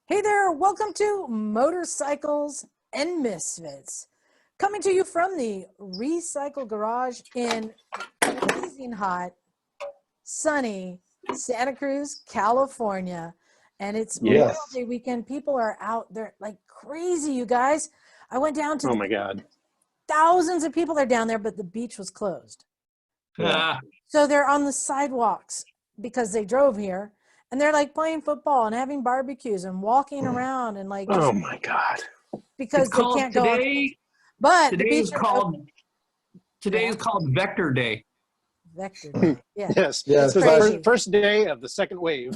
Hey there, welcome to Motorcycles and Misfits. Coming to you from the Recycle Garage in blazing hot, sunny Santa Cruz, California. And it's Memorial Day weekend. People are out there like crazy, you guys. I went down to my God. Thousands of people are down there, but the beach was closed. So they're on the sidewalks because they drove here. And they're like playing football and having barbecues and walking around and like. Oh my God! Because they can't go. But today is called Vector Day. Vector Day. Yeah. Yes. It's the first day of the second wave.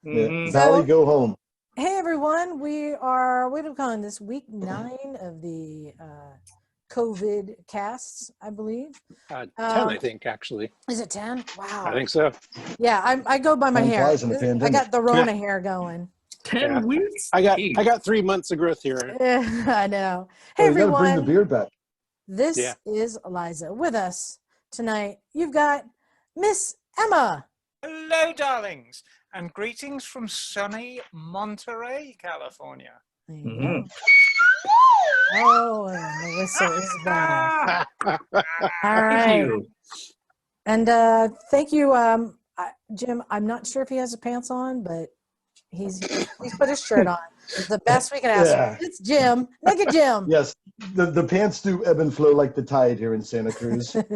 Mm-hmm. Valley, go home. Hey everyone, what are we calling this? Week 9 of the COVID casts, I believe. 10, I think, actually. Is it 10? Wow. I think so. Yeah, I go by my hair. I got the Rona hair going. 10 weeks? I got 3 months of growth here. I know. Hey everyone. Bring the beard back. This is Liza. With us tonight, you've got Miss Emma. Hello, darlings, and greetings from sunny Monterey, California. Mm-hmm. Oh, and the whistle is back. All right. And thank you, Jim. I'm not sure if he has his pants on, but he's put his shirt on. It's the best we can ask for. It's Jim. Look at Jim. Yes, the pants do ebb and flow like the tide here in Santa Cruz. Let's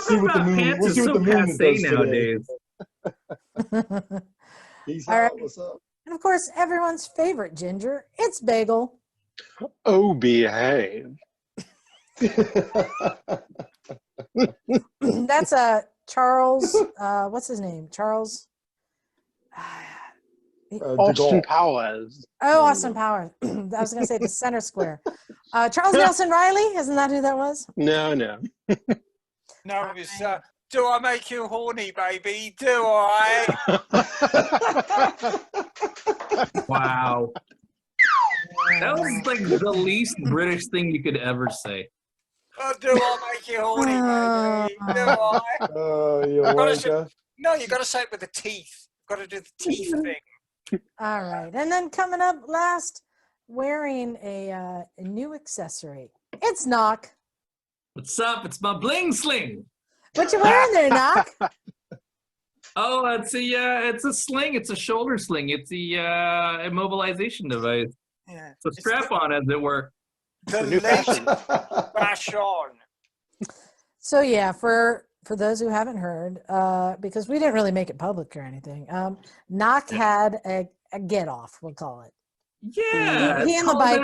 see what the moon. We'll see what the moon does nowadays. All right. What's up? And of course, everyone's favorite ginger. It's Bagel. Oh, behave. That's Charles. What's his name? Charles. Austin Powers. Oh, Austin Powers. I was going to say the center square. Charles Nelson Riley. Isn't that who that was? No. No, it was, do I make you horny, baby? Do I? Wow. That was like the least British thing you could ever say. Oh, do I make you horny, baby? Do I? Oh, you wanker. No, you got to say it with the teeth. Got to do the teeth thing. All right. And then coming up last, wearing a new accessory. It's Knox. What's up? It's my bling sling. What you wearing there, Knox? Oh, it's a sling. It's a shoulder sling. It's the immobilization device. Yeah. It's a strap-on, as it were. The new fashion. So yeah, for those who haven't heard, because we didn't really make it public or anything, Knox had a get-off, we'll call it. Yeah. He and the bike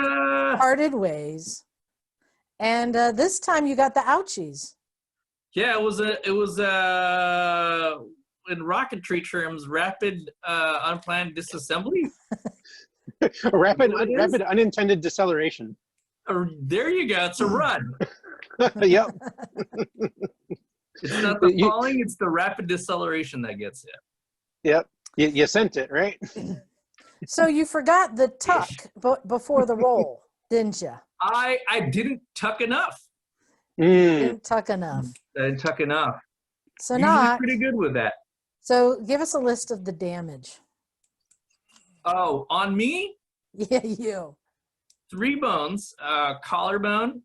parted ways. And this time you got the ouchies. Yeah, it was in rocketry terms, rapid unplanned disassembly. rapid unintended deceleration. There you go. It's a run. Yep. It's not the falling, it's the rapid deceleration that gets it. Yep. You sent it, right? So you forgot the tuck before the roll, didn't you? I didn't tuck enough. Didn't tuck enough. I didn't tuck enough. So Usually pretty good with that. So give us a list of the damage. Oh, on me? Yeah, you. 3 bones, collarbone,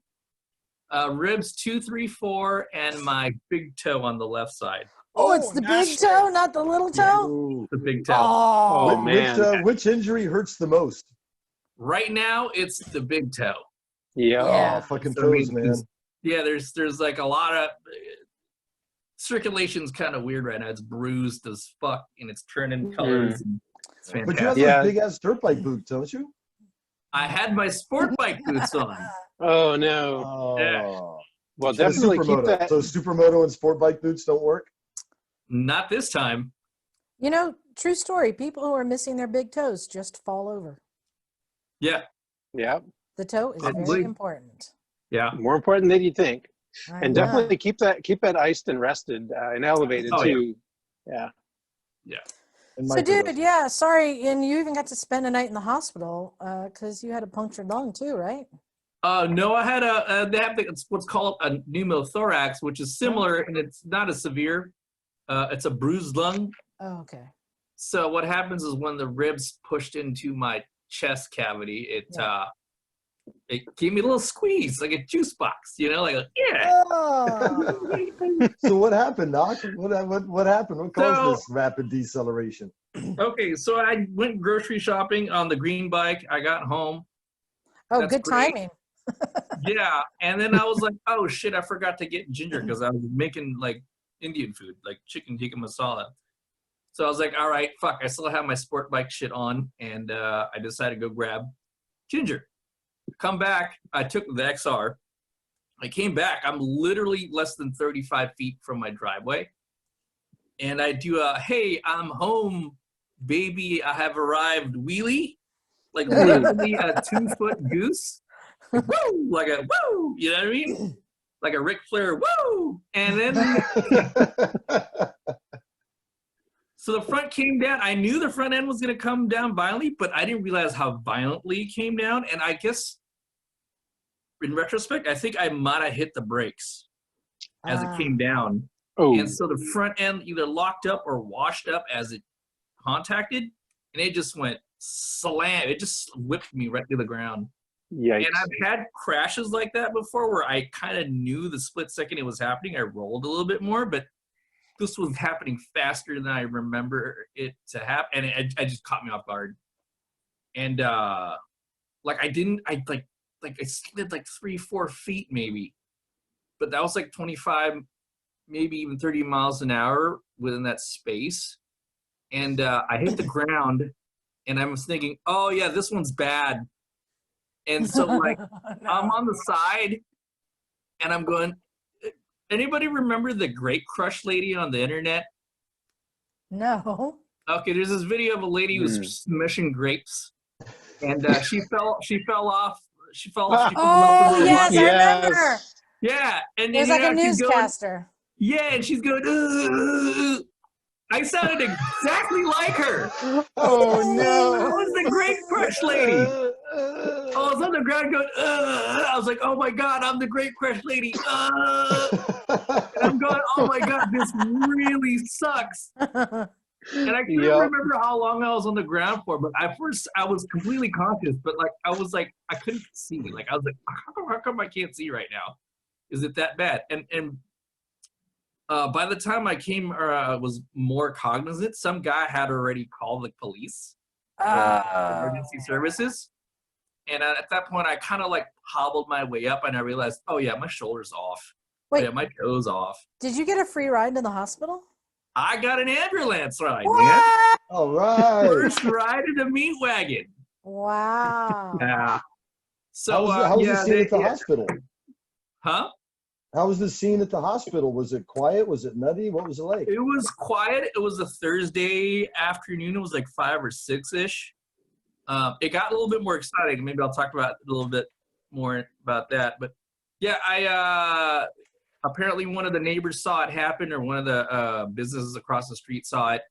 ribs 2, 3, 4, and my big toe on the left side. Oh, it's the big toe, not the little toe? The big toe. Oh, man. Which injury hurts the most? Right now, it's the big toe. Yeah. Oh, fucking toes, man. Yeah, there's like a lot of circulation's kind of weird right now. It's bruised as fuck, and it's turning colors. And it's fantastic. But you have those big-ass dirt bike boots, don't you? I had my sport bike boots on. Oh, no. Oh. Yeah. Well, definitely keep that. So supermoto and sport bike boots don't work? Not this time. You know, true story. People who are missing their big toes just fall over. Yeah. Yeah. The toe is very important. Yeah. More important than you think. And definitely keep that iced and rested and elevated too. Yeah. So, dude, sorry, and you even got to spend a night in the hospital because you had a punctured lung too, right? No, I had they have what's called a pneumothorax, which is similar, and it's not as severe. It's a bruised lung. Oh, okay. So what happens is when the ribs pushed into my chest cavity, it gave me a little squeeze, like a juice box, you know, like yeah. Oh. So what happened, Knox? What happened? What caused this rapid deceleration? Okay, so I went grocery shopping on the green bike. I got home. Oh, That's good great. timing. Yeah, and then I was like, oh shit, I forgot to get ginger because I was making like Indian food, like chicken tikka masala. So I was like, all right, fuck, I still have my sport bike shit on, and I decided to go grab ginger. Come back, I took the XR. I came back, I'm literally less than 35 feet from my driveway. And I do a, hey, I'm home, baby, I have arrived wheelie. Like literally a 2-foot goose. Woo! Like a woo! You know what I mean? Like a Ric Flair woo! And then so the front came down. I knew the front end was going to come down violently, but I didn't realize how violently it came down. And I guess, in retrospect, I think I might have hit the brakes as it came down. Oh. And so the front end either locked up or washed up as it contacted, and it just went slam. It just whipped me right to the ground. Yikes. And I've had crashes like that before where I kind of knew the split second it was happening. I rolled a little bit more, but this was happening faster than I remember it to happen, and it just caught me off guard. And I slid like 3-4 feet maybe, but that was like 25, maybe even 30 miles an hour within that space. And I hit the ground, and I was thinking, oh yeah, this one's bad. And so like I'm on the side, and I'm going, anybody remember the grape crush lady on the internet? No. Okay, there's this video of a lady who was smashing grapes, and she fell off. She fell off. Oh, yes, I remember. Yes. Yeah, and It was like a she's going, newscaster. yeah, and she's going. "Ugh." I sounded exactly like her. Oh no. I was the grape crush lady. I was on the ground going. Ugh. I was like, oh my god, I'm the grape crush lady. And I'm going, oh my god, this really sucks. And I couldn't remember how long I was on the ground for, but at first I was completely conscious, but like I couldn't see. Like I was like, how come I can't see right now? Is it that bad? And by the time I came or was more cognizant, some guy had already called the police, emergency services. And at that point, I kind of like hobbled my way up, and I realized, oh yeah, my shoulder's off. Wait, oh, yeah, my toes off. Did you get a free ride to the hospital? I got an ambulance ride, man. What? All right. First ride in a meat wagon. Wow. Yeah. So how was the scene at the hospital? Huh? How was the scene at the hospital? Was it quiet? Was it nutty? What was it like? It was quiet. It was a Thursday afternoon. It was like 5 or 6-ish. It got a little bit more exciting. Maybe I'll talk about a little bit more about that. But yeah, I apparently one of the neighbors saw it happen, or one of the businesses across the street saw it,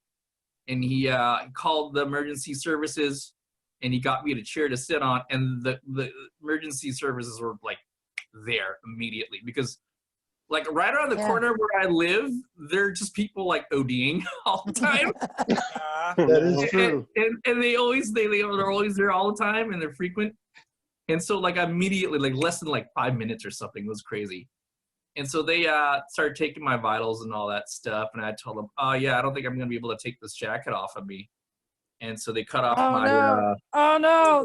and he called the emergency services, and he got me a chair to sit on, and the emergency services were like there immediately, because like right around the corner where I live, there are just people like ODing all the time. That is true. And they're always there all the time, and they're frequent. And so like immediately, like less than like 5 minutes or something, it was crazy. And so they started taking my vitals and all that stuff, and I told them, oh yeah, I don't think I'm gonna be able to take this jacket off of me. And so they cut off my no. no,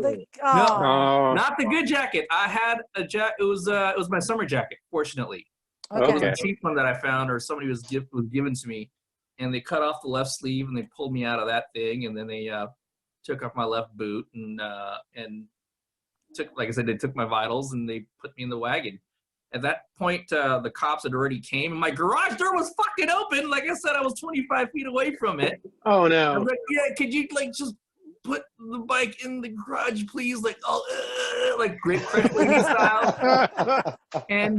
not the good jacket. I had a jacket. It was my summer jacket, fortunately. Okay. It was a cheap one that I found, or somebody was given to me, and they cut off the left sleeve, and they pulled me out of that thing, and then they took off my left boot, and took, like I said, they took my vitals, and they put me in the wagon. At that point, the cops had already came, and my garage door was fucking open. Like I said, I was 25 feet away from it. Oh I no. was like, yeah, could you like just put the bike in the garage, please? Like, like Great Crush Lady style. And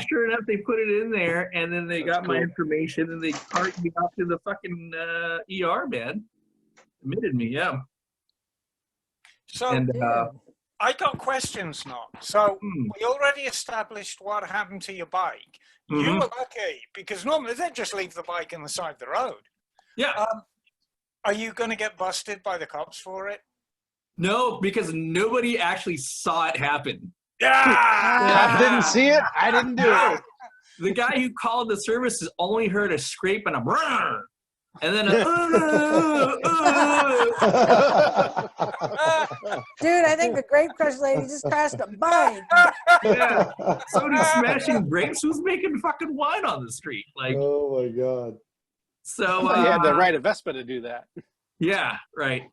sure enough, they put it in there, and then they got my information, and they carted me off to the fucking ER, man. Admitted me, yeah. So And I got questions now. So we already established what happened to your bike. You were lucky, because normally they just leave the bike on the side of the road. yeah. Are you going to get busted by the cops for it? No, because nobody actually saw it happen. Yeah. I didn't see it. I didn't do No. it. The guy who called the services only heard a scrape and a brrr, and then Dude, I think the Grape Crush lady just crashed a bike. yeah. Somebody smashing grapes. Who's making fucking wine on the street? Like, Oh my god. so You had to ride a Vespa to do that. yeah, right.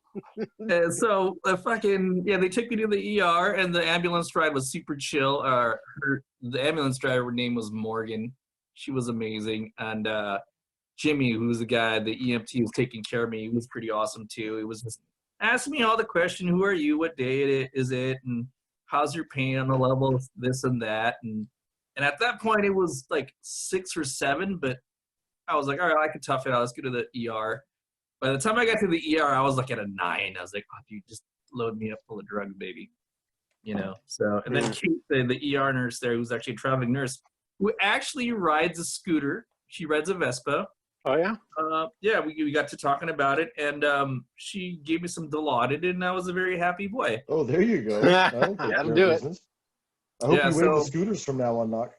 So they took me to the ER, and the ambulance ride was super chill. The ambulance driver name was Morgan. She was amazing, and Jimmy, who's the guy, the EMT who was taking care of me, he was pretty awesome too. He was just asking me all the questions: who are you? What day is it? And how's your pain on the level of this and that? And at that point, it was like 6 or 7, but I was like, all right, I can tough it out. Let's go to the ER. By the time I got to the ER, I was like at a 9. I was like, oh, dude, just load me up full of drugs, baby. You know, so, and then Kate, the ER nurse there, who's actually a traveling nurse, who actually rides a scooter. She rides a Vespa. Oh, yeah? Yeah, we got to talking about it, and she gave me some Dilaudid, and I was a very happy boy. Oh, there you go. That'll That'll do it. I hope Yeah, you wave the scooters from now on, Knox.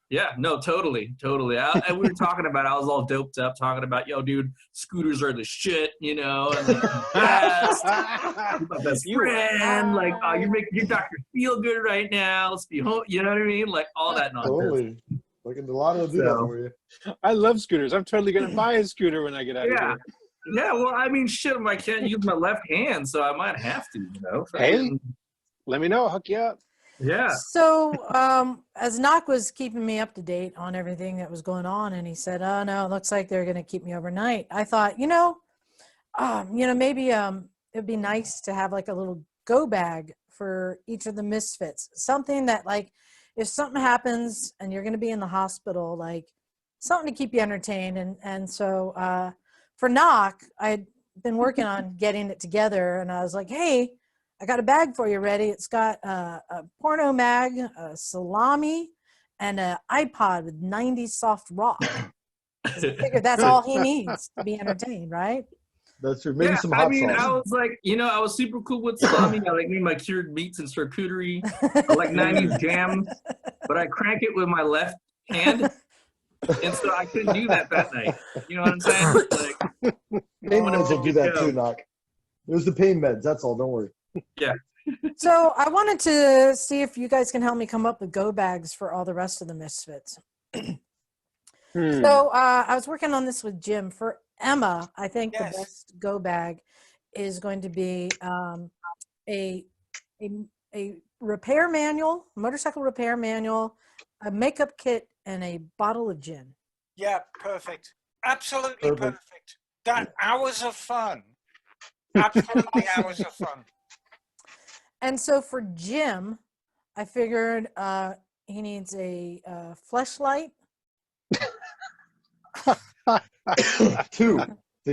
Yeah, no, totally. And we were talking about, I was all doped up, talking about, yo, dude, scooters are the shit, you know, and like, best. You're my best friend. Like, oh, you're making your doctor feel good right now. Let's be home. You know what I mean? Like, all that nonsense. Totally. Like a lot of do that for you. I love scooters. I'm totally going to buy a scooter when I get out of here. Yeah, well, I mean, shit, I can't use my left hand, so I might have to, you know. Hey, let me know. I'll hook you up. Yeah. So as Knock was keeping me up to date on everything that was going on, and he said, oh, no, it looks like they're going to keep me overnight. I thought, maybe it'd be nice to have like a little go bag for each of the Misfits. Something that, like, if something happens and you're going to be in the hospital, like something to keep you entertained. And so for Knock, I'd been working on getting it together, and I was like, hey, I got a bag for you ready. It's got a porno mag, a salami, and an iPod with 90s soft rock. I figured that's all he needs to be entertained, right? That's true. Maybe some hot sauce. I was like, I was super cool with salami. I like me my cured meats and charcuterie. I like 90s jam, but I crank it with my left hand. And so I couldn't do that night. You know what I'm saying? Like, pain meds will do that too, Knock. There's the pain meds. That's all. Don't worry. Yeah. So I wanted to see if you guys can help me come up with go bags for all the rest of the Misfits. So I was working on this with Jim. For Emma, I think the best go bag is going to be a repair manual, motorcycle repair manual, a makeup kit, and a bottle of gin. Yeah, perfect. Absolutely perfect. That hours of fun. Absolutely hours of fun. And so for Jim, I figured he needs a fleshlight. 2.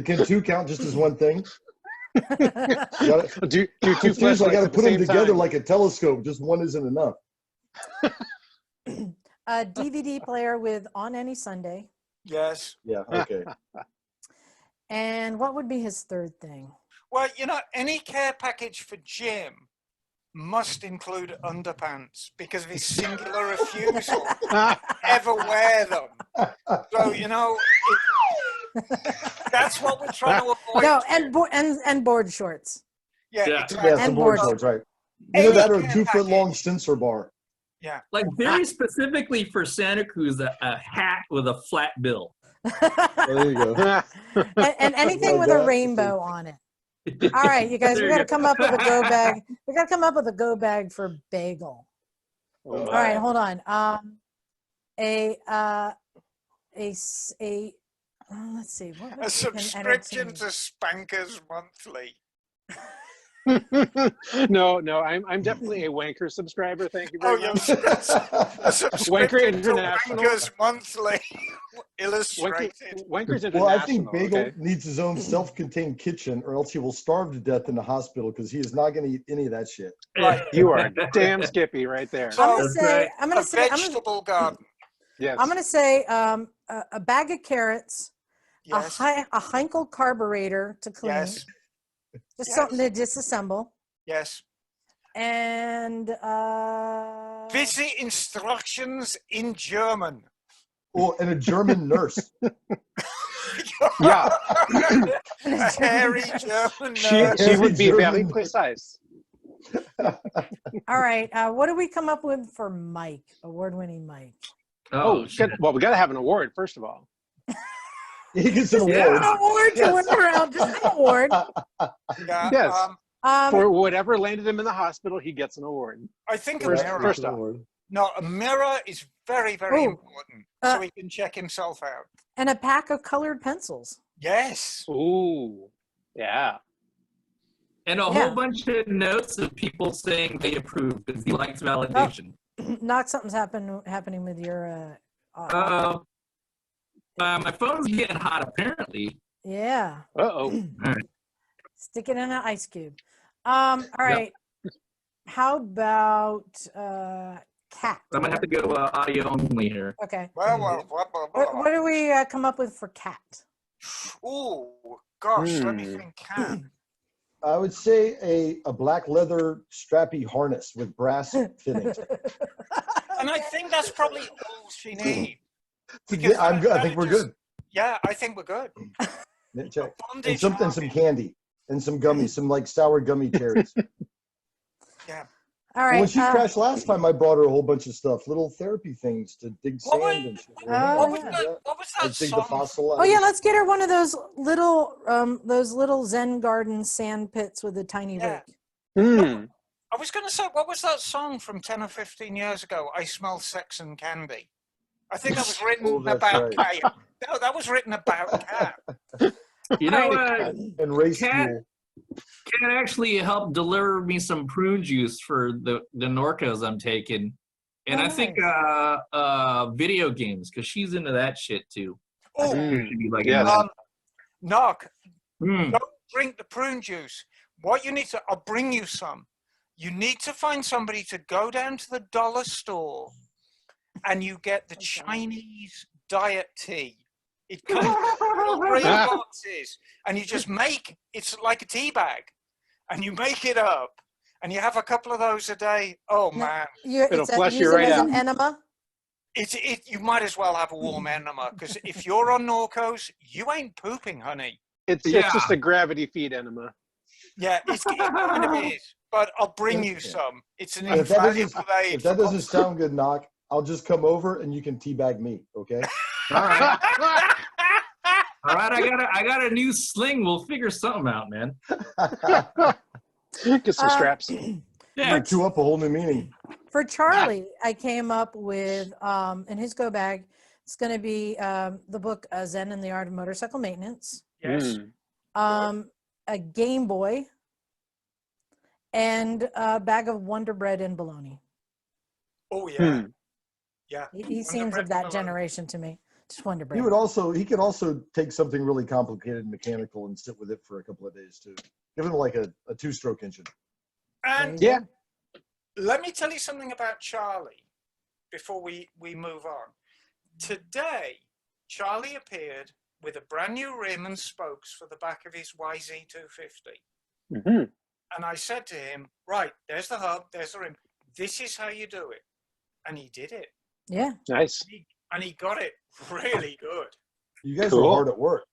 Can 2 count just as one thing? Do 2 flashlights. I got to put them together time. like a telescope. Just one isn't enough. A DVD player with On Any Sunday. Yes. Yeah, okay. And what would be his third thing? Well, any care package for Jim must include underpants because of his singular refusal to ever wear them. So, that's what we're trying to avoid. No, and board shorts. Yeah, exactly. Yeah, some board shorts, right. Either that or a 2-foot-long sensor bar. Yeah. Like very specifically for Santa Cruz, a hat with a flat bill. There you go. and anything with a rainbow on it. All right, you guys, we got to come up with a go bag. We got to come up with a go bag for Bagel. All right, hold on. Let's see. A subscription to Spankers Monthly. No, I'm definitely a Wanker subscriber. Thank you very much. A subscription Wanker to International. Wankers Monthly. Illustrated. Wanker's International. Well, I think Bagel needs his own self-contained kitchen, or else he will starve to death in the hospital because he is not going to eat any of that shit. Right. You are damn Skippy right there. I'm gonna say vegetable garden. Yes. I'm gonna say a bag of carrots, Yes. a Heinkel carburetor to clean. Yes. Just Yes. something to disassemble. Yes. And Visit instructions in German. Oh, and a German nurse. Yeah. A hairy German She nurse. would be German. very precise. all right. What do we come up with for Mike? Award-winning Mike. Oh, shit. Well, we got to have an award first of all. He gets an Yeah. award. An award to win around. Just an award. Yeah, Yes. Um, For whatever landed him in the hospital, he gets an award. I think a First- mirror. first off. award. No, a mirror is very, very Oh, important, uh, so he can check himself out. and a pack of colored pencils. Yes. Ooh. Yeah. And a Yeah. whole bunch of notes of people saying they approve because he likes validation. Not something's happening with your. My phone's getting hot, apparently. Yeah. Uh-oh. Stick it in an ice cube. All right. How about cat? I'm gonna have to go audio only here. Okay. Well. What do we come up with for cat? Ooh, gosh, let me think. Cat. I would say a black leather strappy harness with brass fittings. And I think that's probably all she needs. Yeah, I'm good. I think we're good. Yeah, I think we're good. Check. Bondage And some harness. candy and some gummies, some like sour gummy cherries. Yeah. All Well, right. when she crashed last time, I brought her a whole bunch of stuff, little therapy things to dig What was- sand and shit. Oh, What was yeah. that? What was I that dig the song? fossil. Oh yeah, let's get her one of those little Zen garden sand pits with a tiny Yeah. rake. I was going to say, what was that song from 10 or 15 years ago? I Smell Sex and Candy. I think that was written Oh, that's about right. cat. No, that was written about cat. You know, And race Cat- fuel. Cat actually helped deliver me some prune juice for the Norcos I'm taking. And Oh, I think video games, because she's into that shit too. Oh, She'd be like, Yes. Knock, Hmm. don't drink the prune juice. What you need to, I'll bring you some. You need to find somebody to go down to the dollar store and you get the Chinese diet tea. It comes in little green boxes and you just make, it's like a tea bag and you make it up and you have a couple of those a day. Oh man. It'll flush you use it right as out. an enema. You might as well have a warm enema because if you're on Norcos, you ain't pooping, honey. It's just a gravity feed enema. Yeah, it kind of is. But I'll bring you some. It's an If that invaluable aid. if that doesn't sound good, Knock, I'll just come over and you can teabag me, okay? All right. All right, I got a new sling. We'll figure something out, man. Get some straps. Yeah. Two up a whole new meaning. For Charlie, I came up with in his go bag. It's going to be the book Zen and the Art of Motorcycle Maintenance, Yes. a Game Boy, and a bag of Wonder Bread and bologna. Oh yeah. Yeah. He seems of that generation to me. Just Wonder Bread. He could also take something really complicated and mechanical and sit with it for a couple of days too. Give him like a two-stroke engine. And Yeah. let me tell you something about Charlie before we move on. Today, Charlie appeared with a brand new rim and spokes for the back of his YZ250. Mm-hmm. And I said to him, right, there's the hub, there's the rim. This is how you do it. And he did it. Yeah. Nice. And he got it really good. You guys Cool. are hard at work.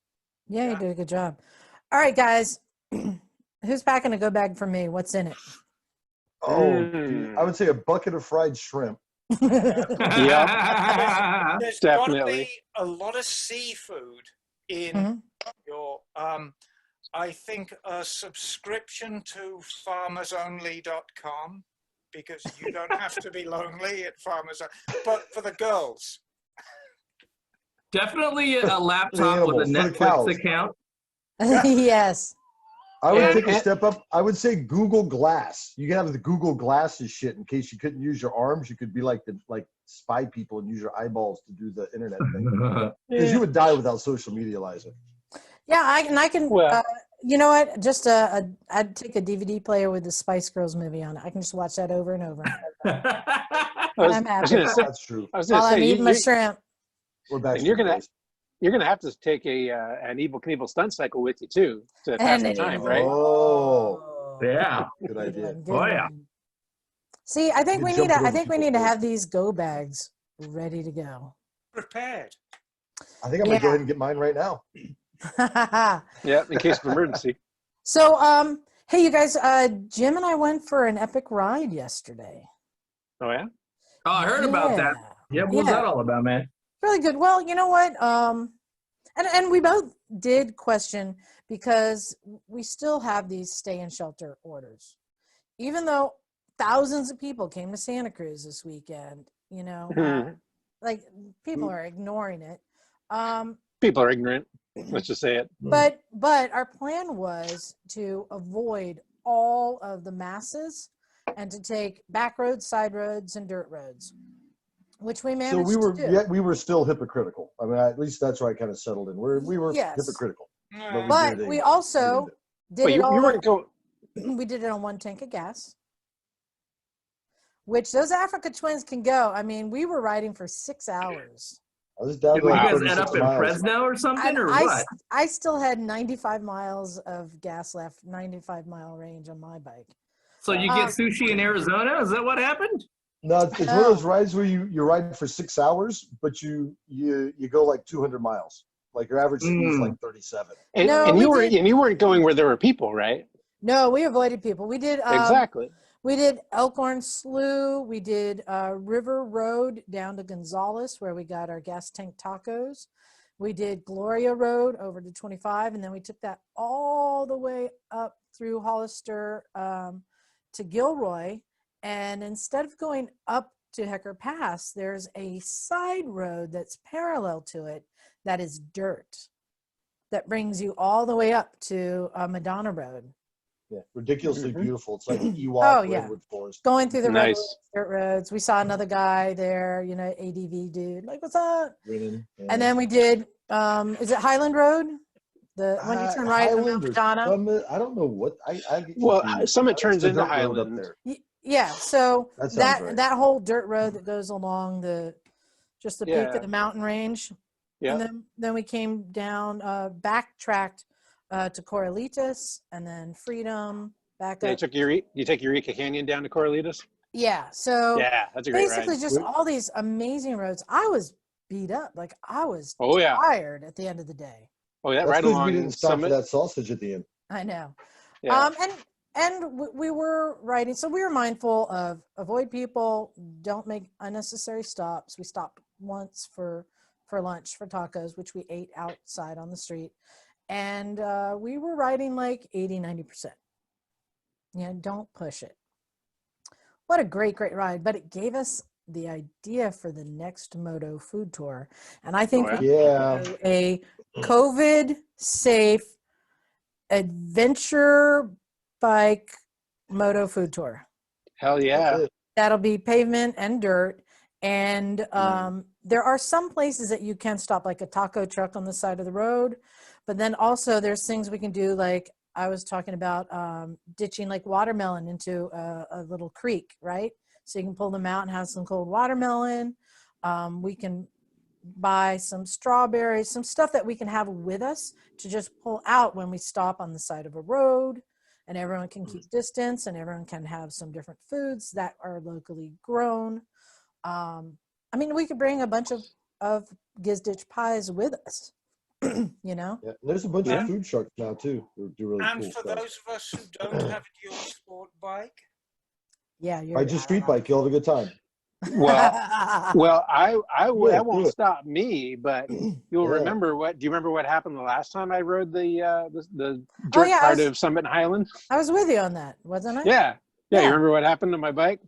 Yeah, you did a good job. All right, guys. Who's packing a go bag for me? What's in it? Oh, dude, I would say a bucket of fried shrimp. There's got to Definitely. be a lot of seafood in Mhm. your, I think, a subscription to farmersonly.com because you don't have to be lonely at Farmers. But for the girls, Definitely a laptop with a animals, for the cows. Netflix account. Yes. I would Yeah. take a step up. I would say Google Glass. You can have the Google Glasses shit in case you couldn't use your arms. You could be like spy people and use your eyeballs to do the internet thing. Because you would die without social media, Liza. Yeah, I can. Well- You know what? Just I'd take a DVD player with the Spice Girls movie on it. I can just watch that over and over. I was I'm happy. gonna say, That's true. I was While gonna I'm say eating my shrimp. We're back. And you're gonna- you're gonna have to take an Evel Knievel stunt cycle with you too to pass the time, right? Oh, Yeah. good idea. Good Oh, yeah. one. See, I think You we jump need to. I over think we people's need to heads. have these go bags ready to go. Prepared. I think I'm gonna go ahead and get mine right now. Yeah, in case of emergency. So, hey, you guys, Jim and I went for an epic ride yesterday. Oh yeah. Oh, I heard about that. Yeah, what's that all about, man? Really good. Well, you know what? And we both did question because we still have these stay in shelter orders, even though thousands of people came to Santa Cruz this weekend. You know, like people are ignoring it. People are ignorant. Let's just say it. But our plan was to avoid all of the masses and to take back roads, side roads, and dirt roads, which we managed to do. we were still hypocritical. I mean, at least that's where I kind of settled in. We were Yes. hypocritical. But we also did Wait, it all. you weren't going. We did it on one tank of gas, which those Africa twins can go. I mean, we were riding for 6 hours. I was down Did to you like guys 36 end up in miles. Fresno or something, And or what? I still had 95 miles of gas left, 95-mile range on my bike. So you get sushi in Arizona? Is that what happened? No, it's one of those rides where you ride for 6 hours, but you go like 200 miles. Like your average speed is like 37. And, No, and we you weren't going where there were people, right? No, we avoided people. We did Exactly. We did Elkhorn Slough. We did River Road down to Gonzales, where we got our gas tank tacos. We did Gloria Road over to 25, and then we took that all the way up through Hollister to Gilroy. And instead of going up to Hecker Pass, there's a side road that's parallel to it that is dirt that brings you all the way up to Madonna Road. Yeah, ridiculously beautiful. It's like Ewok redwood forest. Going through the Nice. dirt roads. We saw another guy there, you know, ADV dude. Like, what's up? Grinning, yeah. And then we did, is it Highland Road? The when you turn right on Madonna? Summit, I don't know what I get Well, confused. Summit It's turns the into dirt road Highland. up there. Yeah, so That sounds right. that whole dirt road that goes along the peak Yeah. of the mountain range. Yeah. And then we came down, backtracked to Corralitos, and then Freedom, back Yeah, up. you take Eureka Canyon down to Corralitos? Yeah, so Yeah, that's a great basically ride. just all these amazing roads. I was beat up. Like, I was Oh yeah. tired at the end of the day. Oh yeah, That's right because we along didn't stop for Summit. that sausage at the end. I know. Yeah. And we were riding, so we were mindful of avoid people, don't make unnecessary stops. We stopped once for lunch for tacos, which we ate outside on the street. And we were riding like 80-90%. Yeah, don't push it. What a great ride. But it gave us the idea for the next Moto food tour. And I think we can do a COVID safe adventure bike Moto food tour. Hell yeah. That'll be pavement and dirt. And there are some places that you can stop, like a taco truck on the side of the road. But then also there's things we can do, like I was talking about ditching like watermelon into a little creek, right? So you can pull them out and have some cold watermelon. We can buy some strawberries, some stuff that we can have with us to just pull out when we stop on the side of a road, and everyone can keep distance and everyone can have some different foods that are locally grown. I mean, we could bring a bunch of Gizditch pies with us, you know? Yeah, there's a bunch of food trucks now too. They do really And cool for stuff. those of us who don't have a dual sport bike, Yeah, you're Ride your street bike, you'll have a good time. Well, I that do won't it. stop me, but you'll remember what? Do you remember what happened the last time I rode the dirt part of Summit and Highland? I was with you on that, wasn't I? Yeah. You remember what happened to my bike?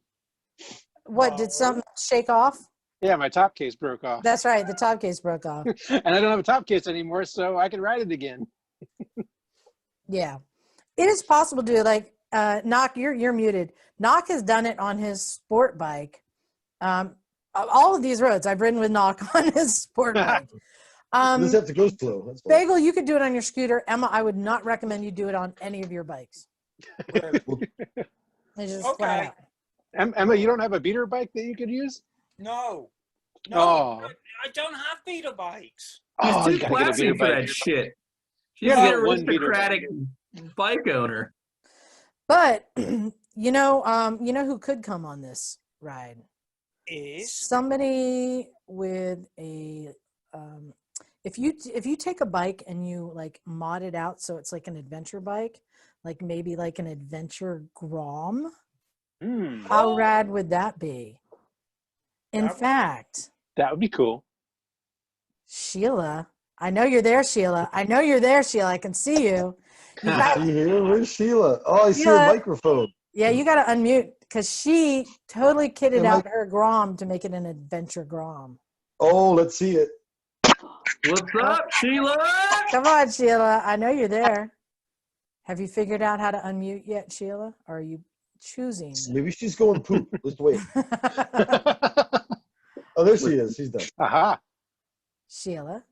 What, did something shake off? Yeah, my top case broke off. That's right, the top case broke off. And I don't have a top case anymore, so I can ride it again. Yeah, it is possible to do, like Knock. You're muted. Knock has done it on his sport bike. All of these roads I've ridden with Knock on his sport bike. You just have to go slow. That's fine. Bagel, you could do it on your scooter. Emma, I would not recommend you do it on any of your bikes. It's just flat out. Emma, you don't have a beater bike that you could use? no, Oh. I don't have beater bikes. He's Oh, you too gotta get a classy beater for bike. that shit. She's Yeah, an get one beater aristocratic bike owner. But you know who could come on this ride? Is Somebody with a if you take a bike and you like mod it out so it's like an adventure bike, like maybe like an adventure Grom, how rad would that be? In fact, that would be cool. Sheila, I know you're there, Sheila. I know you're there, Sheila. I can see you. You Is got she here? Where's Sheila? Oh, I see her Sheila. microphone. Yeah, you got to unmute because she totally kitted Yeah, out her Grom to make it an adventure Grom. Oh, let's see it. What's up, Sheila? Come on, Sheila. I know you're there. Have you figured out how to unmute yet, Sheila? Or are you choosing? Maybe she's going poop. Let's wait. Oh, there she is. She's done. Aha. Sheila?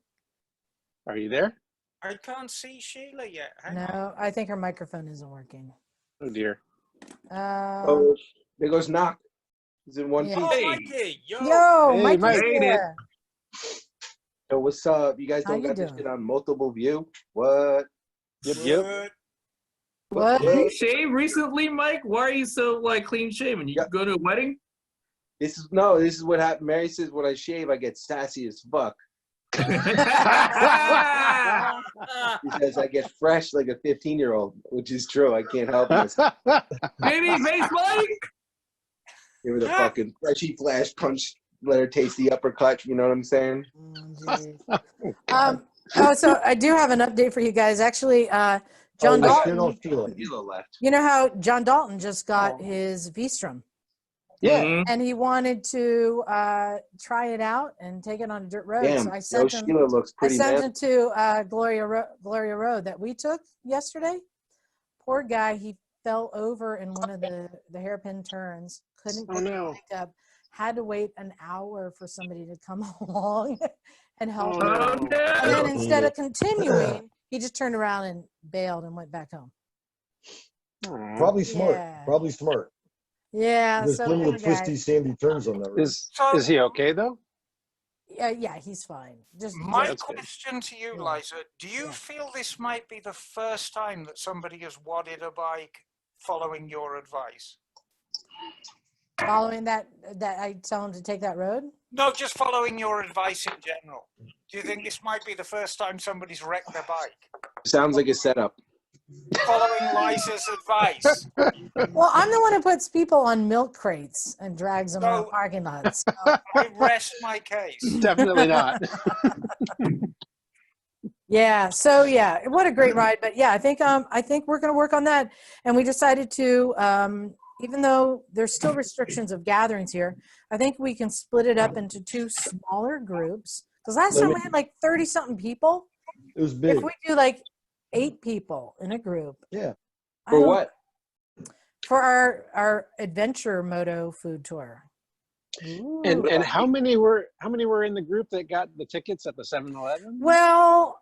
Are you there? I can't see Sheila yet. Hang on. No, I think her microphone isn't working. Oh dear. Oh, there goes Knox. He's in one Yeah. piece. Oh, Hey. Mikey, yo. Yo, Hey, Mikey's Mike. here. Yo, what's up? You guys How don't you got this doing? shit on multiple view? What? Yep. What? Did you shave recently, Mike? Why are you so like clean shaven? You Yeah. go to a wedding? This is what happened. Mary says when I shave, I get sassy as fuck. She says I get fresh like a 15-year-old, which is true. I can't help this. Baby face Mike? Give her the fucking freshy flash punch. Let her taste the uppercut. You know what I'm saying? So I do have an update for you guys. Actually, John Oh, let's Dalton. get off Sheila. Sheila left. You know how John Dalton just got his V-Strom, Yeah. Mhm. and he wanted to try it out and take it on a dirt road. Damn, So I yo, sent him. Sheila looks I pretty sent man. him to Gloria Road that we took yesterday. Poor guy, he fell over in one of the hairpin turns. Couldn't Oh pick no. the bike up. Had to wait an hour for somebody to come along and help Oh, him. Oh, no. And then no. instead of continuing, he just turned around and bailed and went back home. Aw. Probably smart. Yeah. Probably smart. Yeah, There's so plenty poor of guy. twisty, sandy turns on that road. Is he okay though? Yeah, he's fine. My That's good. question to you, Yeah. Liza, do you Yeah. feel this might be the first time that somebody has wadded a bike following your advice? Following that I tell him to take that road. No, just following your advice in general. Do you think this might be the first time somebody's wrecked their bike? Sounds like a setup. Following Liza's advice. Well, I'm the one who puts people on milk crates and drags them around So- parking lots. I rest my case. Definitely not. Yeah. So yeah, what a great ride. But yeah, I think we're going to work on that. And we decided to, even though there's still restrictions of gatherings here, I think we can split it up into two smaller groups. Because last time we had like 30 something people. It was big. If we do like 8 people in a group. Yeah. For what? For our adventure moto food tour. And how many were in the group that got the tickets at the 7-Eleven? Well,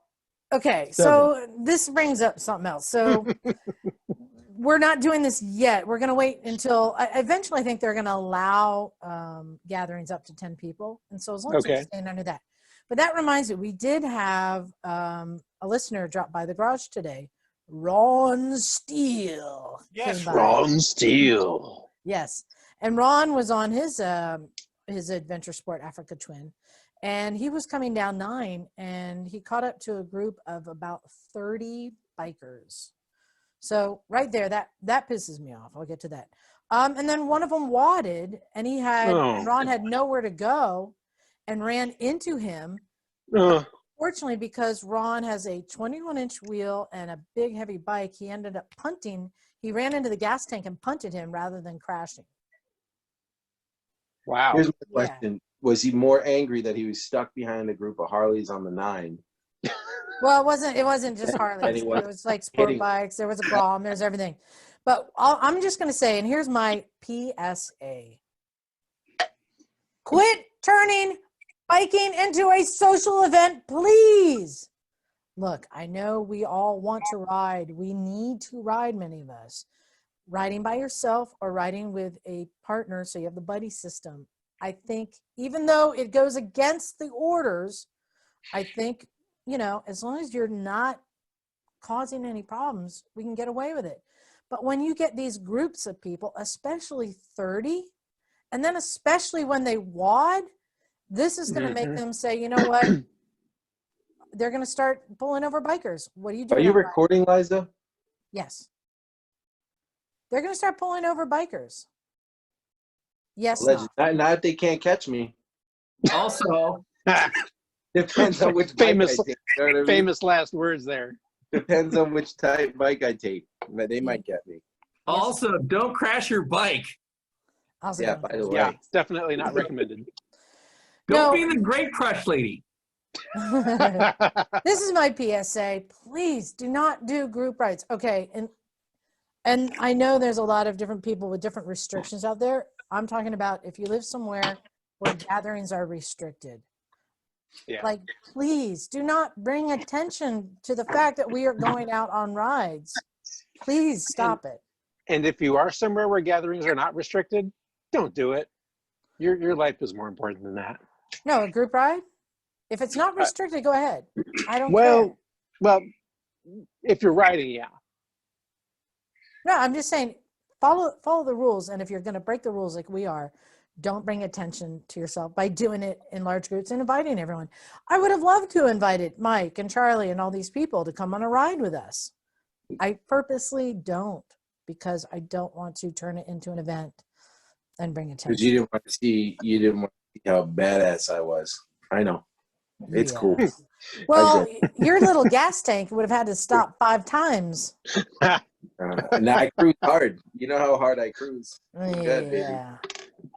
okay, so this brings up something else. So we're not doing this yet. We're going to wait until eventually I think they're going to allow gatherings up to 10 people. And so as long as we're staying under that. But that reminds me, we did have a listener drop by the garage today. Ron Steele. Yes, Ron Steele. Yes. And Ron was on his Adventure Sport Africa Twin, and he was coming down 9, and he caught up to a group of about 30 bikers. So right there, that pisses me off. I'll get to that. And then one of them wadded, and Ron had nowhere to go, and ran into him. Fortunately, because Ron has a 21-inch wheel and a big heavy bike, he ended up punting. He ran into the gas tank and punted him rather than crashing. Wow. Here's my question. Was he more angry that he was stuck behind a group of Harleys on the 9? Well, it wasn't just Harleys. It was like sport bikes. There was a Grom. There's everything. But I'm just going to say, and here's my PSA. Quit turning biking into a social event, please. Look, I know we all want to ride. We need to ride, many of us. Riding by yourself or riding with a partner, so you have the buddy system. I think even though it goes against the orders, I think you know, as long as you're not causing any problems, we can get away with it. But when you get these groups of people, especially 30, and then especially when they WOD, this is going to make them say, you know what? They're going to start pulling over bikers. What are you doing? Are you recording, Liza? Yes. They're going to start pulling over bikers. Yes. Legend. Not if they can't catch me. Also, Depends on which bike I take. You know what I mean? Famous last words there. Depends on which type bike I take. But they might get me. also, don't crash your bike. Yeah, by the way. Yeah, definitely not recommended. Don't No. be the great crush lady. This is my PSA. Please do not do group rides. Okay. And I know there's a lot of different people with different restrictions out there. I'm talking about if you live somewhere where gatherings are restricted. Yeah. Like, please do not bring attention to the fact that we are going out on rides. Please stop it. And if you are somewhere where gatherings are not restricted, don't do it. Your life is more important than that. No, a group ride? If it's not restricted, go ahead. I don't care. Well, if you're riding, yeah. No, I'm just saying follow the rules. And if you're going to break the rules like we are, don't bring attention to yourself by doing it in large groups and inviting everyone. I would have loved to invited Mike and Charlie and all these people to come on a ride with us. I purposely don't because I don't want to turn it into an event and bring attention. Because you didn't want to see how badass I was. I know. It's cool. Well, your little gas tank would have had to stop 5 times. Now I cruise hard. You know how hard I cruise. Good, baby.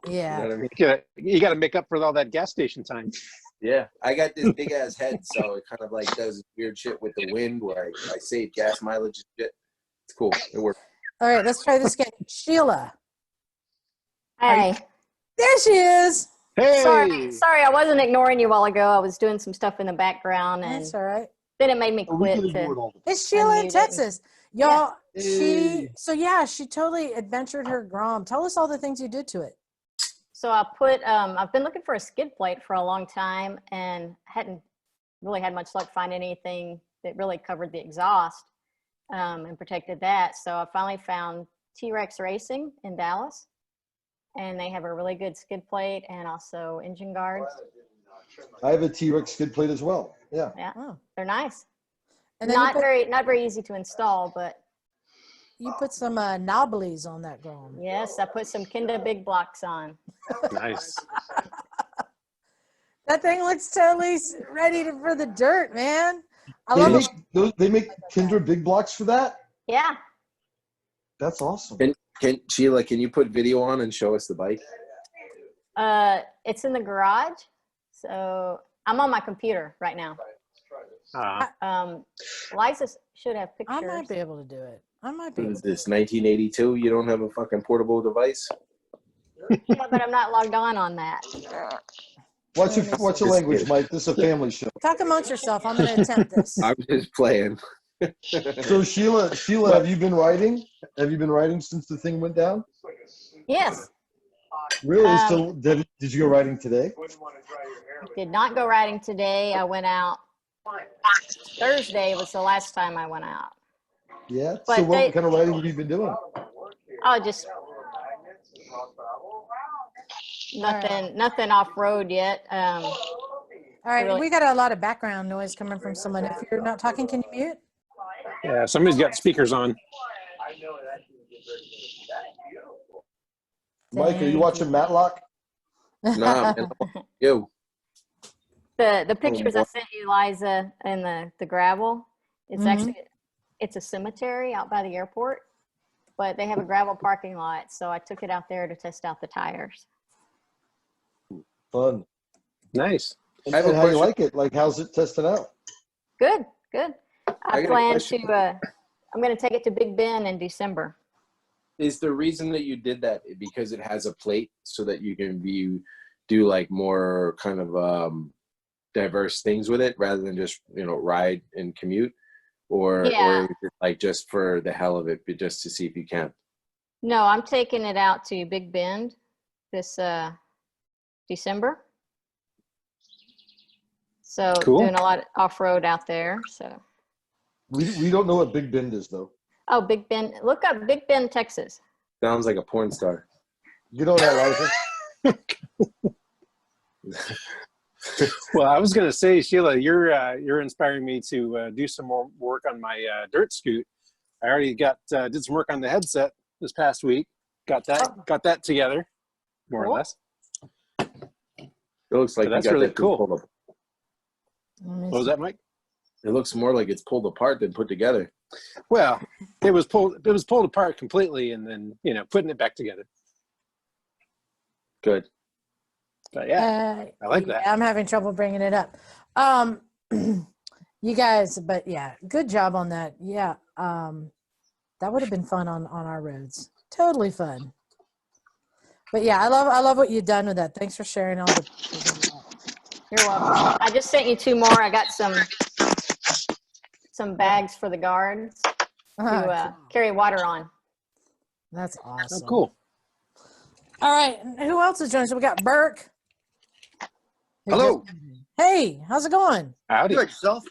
Yeah. You know what I mean? You got to make up for all that gas station time. Yeah, I got this big ass head, so it kind of like does weird shit with the wind where I save gas mileage and shit. It's cool. It works. All right, let's try this again. Sheila. Hey. There she is. Hey! Sorry, I wasn't ignoring you a while ago. I was doing some stuff in the background, and That's all right. then it made me quit. It's Sheila in Unmuted. Texas. Y'all, Hey. she totally adventured her Grom. Tell us all the things you did to it. So I put, I've been looking for a skid plate for a long time and hadn't really had much luck finding anything that really covered the exhaust and protected that. So I finally found T-Rex Racing in Dallas, and they have a really good skid plate and also engine guards. I have a T-Rex skid plate as well. Yeah. Yeah, Oh. they're nice. And then Not very easy to install, but you put some knobblies on that Grom. yes, I put some Kinda big blocks on. Nice. That thing looks totally ready for the dirt, man. I love it. They make Kindred big blocks for that? Yeah. That's awesome. Sheila, can you put video on and show us the bike? It's in the garage, so I'm on my computer right now. Liza should have pictures. I might be able to do it. I might be What able is to. this, 1982? You don't have a fucking portable device? Yeah, but I'm not logged on that. What's your language, Mike? This is a family show. Talk amongst yourself. I'm going to attempt this. I'm just playing. So Sheila, have you been riding? Have you been riding since the thing went down? Yes. Really? So did you go riding today? I did not go riding today. I went out Thursday was the last time I went out. Yeah. But So what kind of riding have you been doing? Oh, just nothing off road yet. All right, really- we got a lot of background noise coming from someone. If you're not talking, can you mute? Yeah, somebody's got speakers on. Mike, are you watching Matlock? Nah, man. Yo. The pictures I sent you, Liza, and the gravel, it's Mhm. actually, it's a cemetery out by the airport, but they have a gravel parking lot. So I took it out there to test out the tires. Fun. Nice. And, I have a and how do you question. like it? Like, how's it tested out? Good. I I got a plan question. to, I'm going to take it to Big Ben in December. Is the reason that you did that because it has a plate so that you can do like more kind of diverse things with it rather than just, ride and commute? Or is it like just for the hell of it, but just to see if you can? No, I'm taking it out to Big Bend this December. So Cool. doing a lot of off-road out there. So. We don't know what Big Bend is though. Oh, Big Bend. Look up Big Bend, Texas. Sounds like a porn star. You know that, Liza? Well, I was going to say, Sheila, you're inspiring me to do some more work on my dirt scoot. I already did some work on the headset this past week. Got that together, more Cool. or less. It looks like So that's you got really that thing cool. pulled up. What was that, Mike? It looks more like it's pulled apart than put together. Well, it was pulled apart completely, and then putting it back together. Good. But yeah, I like that. I'm having trouble bringing it up. You guys, but yeah, good job on that. Yeah, that would have been fun on our roads. Totally fun. But yeah, I love what you've done with that. Thanks for sharing all the. You're welcome. I just sent you 2 more. I got some bags for the guards to carry water on. That's awesome. Oh, cool. All right, who else is joining? So we got Burke. Hello. Hey, how's it going? Howdy. Good, yourself?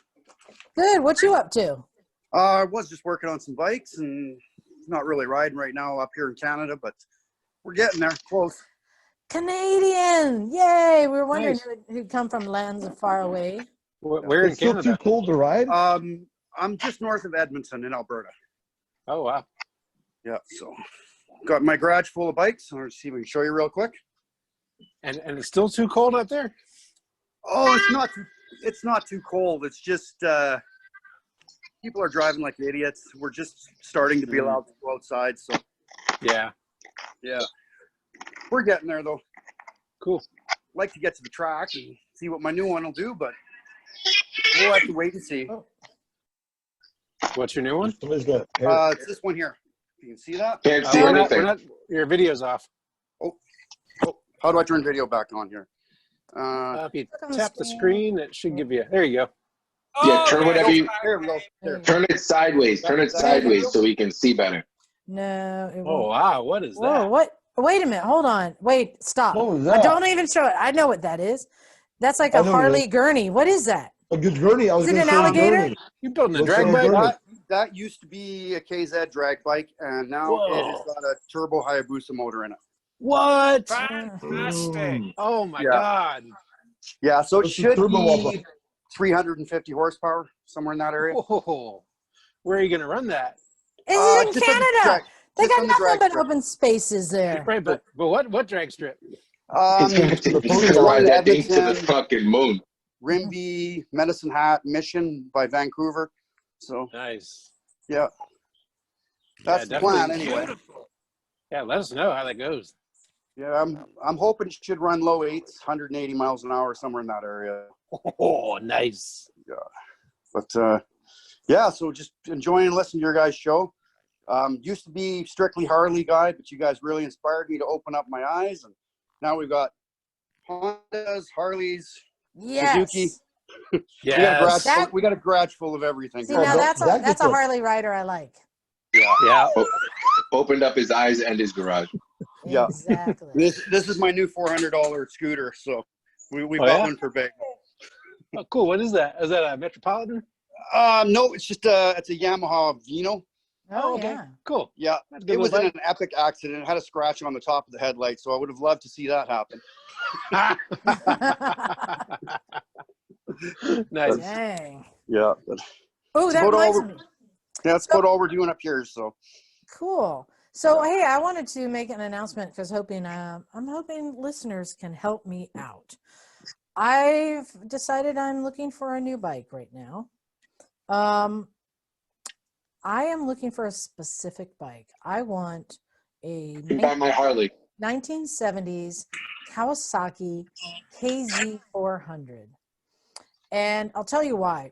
Good. What you up to? I was just working on some bikes and not really riding right now up here in Canada, but we're getting there, close. Canadian. Yay. We were wondering Nice. who'd come from lands far away. Where in It's still Canada? too cold to ride. I'm just north of Edmonton in Alberta. Oh, wow. Yeah, so got my garage full of bikes. I'll see if we can show you real quick. And it's still too cold out there? Oh, it's not too cold. It's just people are driving like idiots. We're just starting to be allowed to go outside, so Yeah. we're getting there though. Cool. Like to get to the track and see what my new one will do, but we'll have to wait and see. What's your new one? Somebody's got a pair. It's this one here. You can see that? Can't see We're anything. not, your video's off. Oh, how do I turn video back on here? If you Click on the tap the screen, it should give you. There you go. Yeah, turn whatever you. There we go. There. Turn it sideways. Turn it sideways so we can see better. No, it Oh, won't. wow. What is Whoa, that? what? Wait a minute. Hold on. Wait, stop. What was that? Don't even show it. I know what that is. That's like I a know what it Harley is. gurney. What is that? A good gurney. I was Is it gonna an say alligator? gurney. You building a Looks drag like bike? a gurney. That used to be a KZ drag bike, and now Whoa. it has got a turbo Hayabusa motor in it. What? Fantastic. Oh, my Yeah. God. Yeah, so it What's the should turbo all be about? 350 horsepower, somewhere in that area. Whoa. Where are you going to run that? Is it in Just on the Canada? drag- They just got on the nothing drag but strip. open spaces there. Right, but what drag strip? He's gonna ride that thing to the Edmonton, fucking moon. Rimbey, Medicine Hat, Mission by Vancouver. So Nice. yeah, that's the plan anyway. Beautiful. Yeah, let us know how that goes. Yeah, I'm hoping it should run low 8s, 180 miles an hour, somewhere in that area. Oh, nice. But yeah, so just enjoying listening to your guys' show. Used to be strictly Harley guy, but you guys really inspired me to open up my eyes, and now we've got Hondas, Harleys, Yes. Suzuki. Yes. We got a garage full of everything. See, Oh, now that that's gets a us. Harley rider I like. Yeah. Opened up his eyes and his garage. Yeah. Exactly. This is my new $400 scooter, so we Oh, bought yeah? one for Bagel. Oh, cool. What is that? Is that a Metropolitan? No, it's just it's a Yamaha Vino. Oh, okay. yeah. Cool. Yeah, That's a good it was little in an epic accident. It had a scratch on the top of the headlight, so I would have loved to see that happen. bike. Nice. Dang. Yeah, Oh, that about all reminds we're- me. that's about all we're doing up here. So Cool. So, hey, I wanted to make an announcement because I'm hoping listeners can help me out. I've decided I'm looking for a new bike right now. I am looking for a specific bike. I want a Buy my Harley. 1970s Kawasaki KZ400. And I'll tell you why.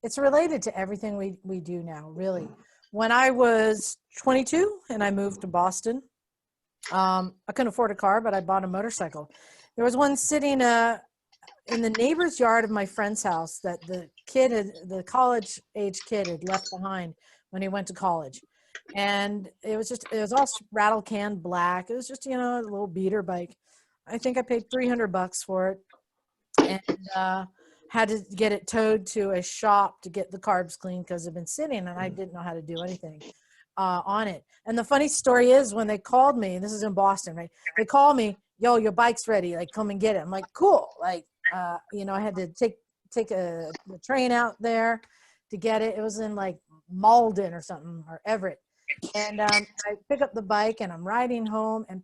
It's related to everything we do now, really. When I was 22 and I moved to Boston, I couldn't afford a car, but I bought a motorcycle. There was one sitting in the neighbor's yard of my friend's house that the college-age kid had left behind when he went to college. And it was all rattle can black. It was just, a little beater bike. I think I paid $300 for it, and had to get it towed to a shop to get the carbs clean because it'd been sitting, and I didn't know how to do anything on it. And the funny story is, when they called me, this is in Boston, right? They called me, yo, your bike's ready, like come and get it. I'm like, cool. Like, you know, I had to take the train out there to get it. It was in like Malden or something, or Everett. And I pick up the bike and I'm riding home, and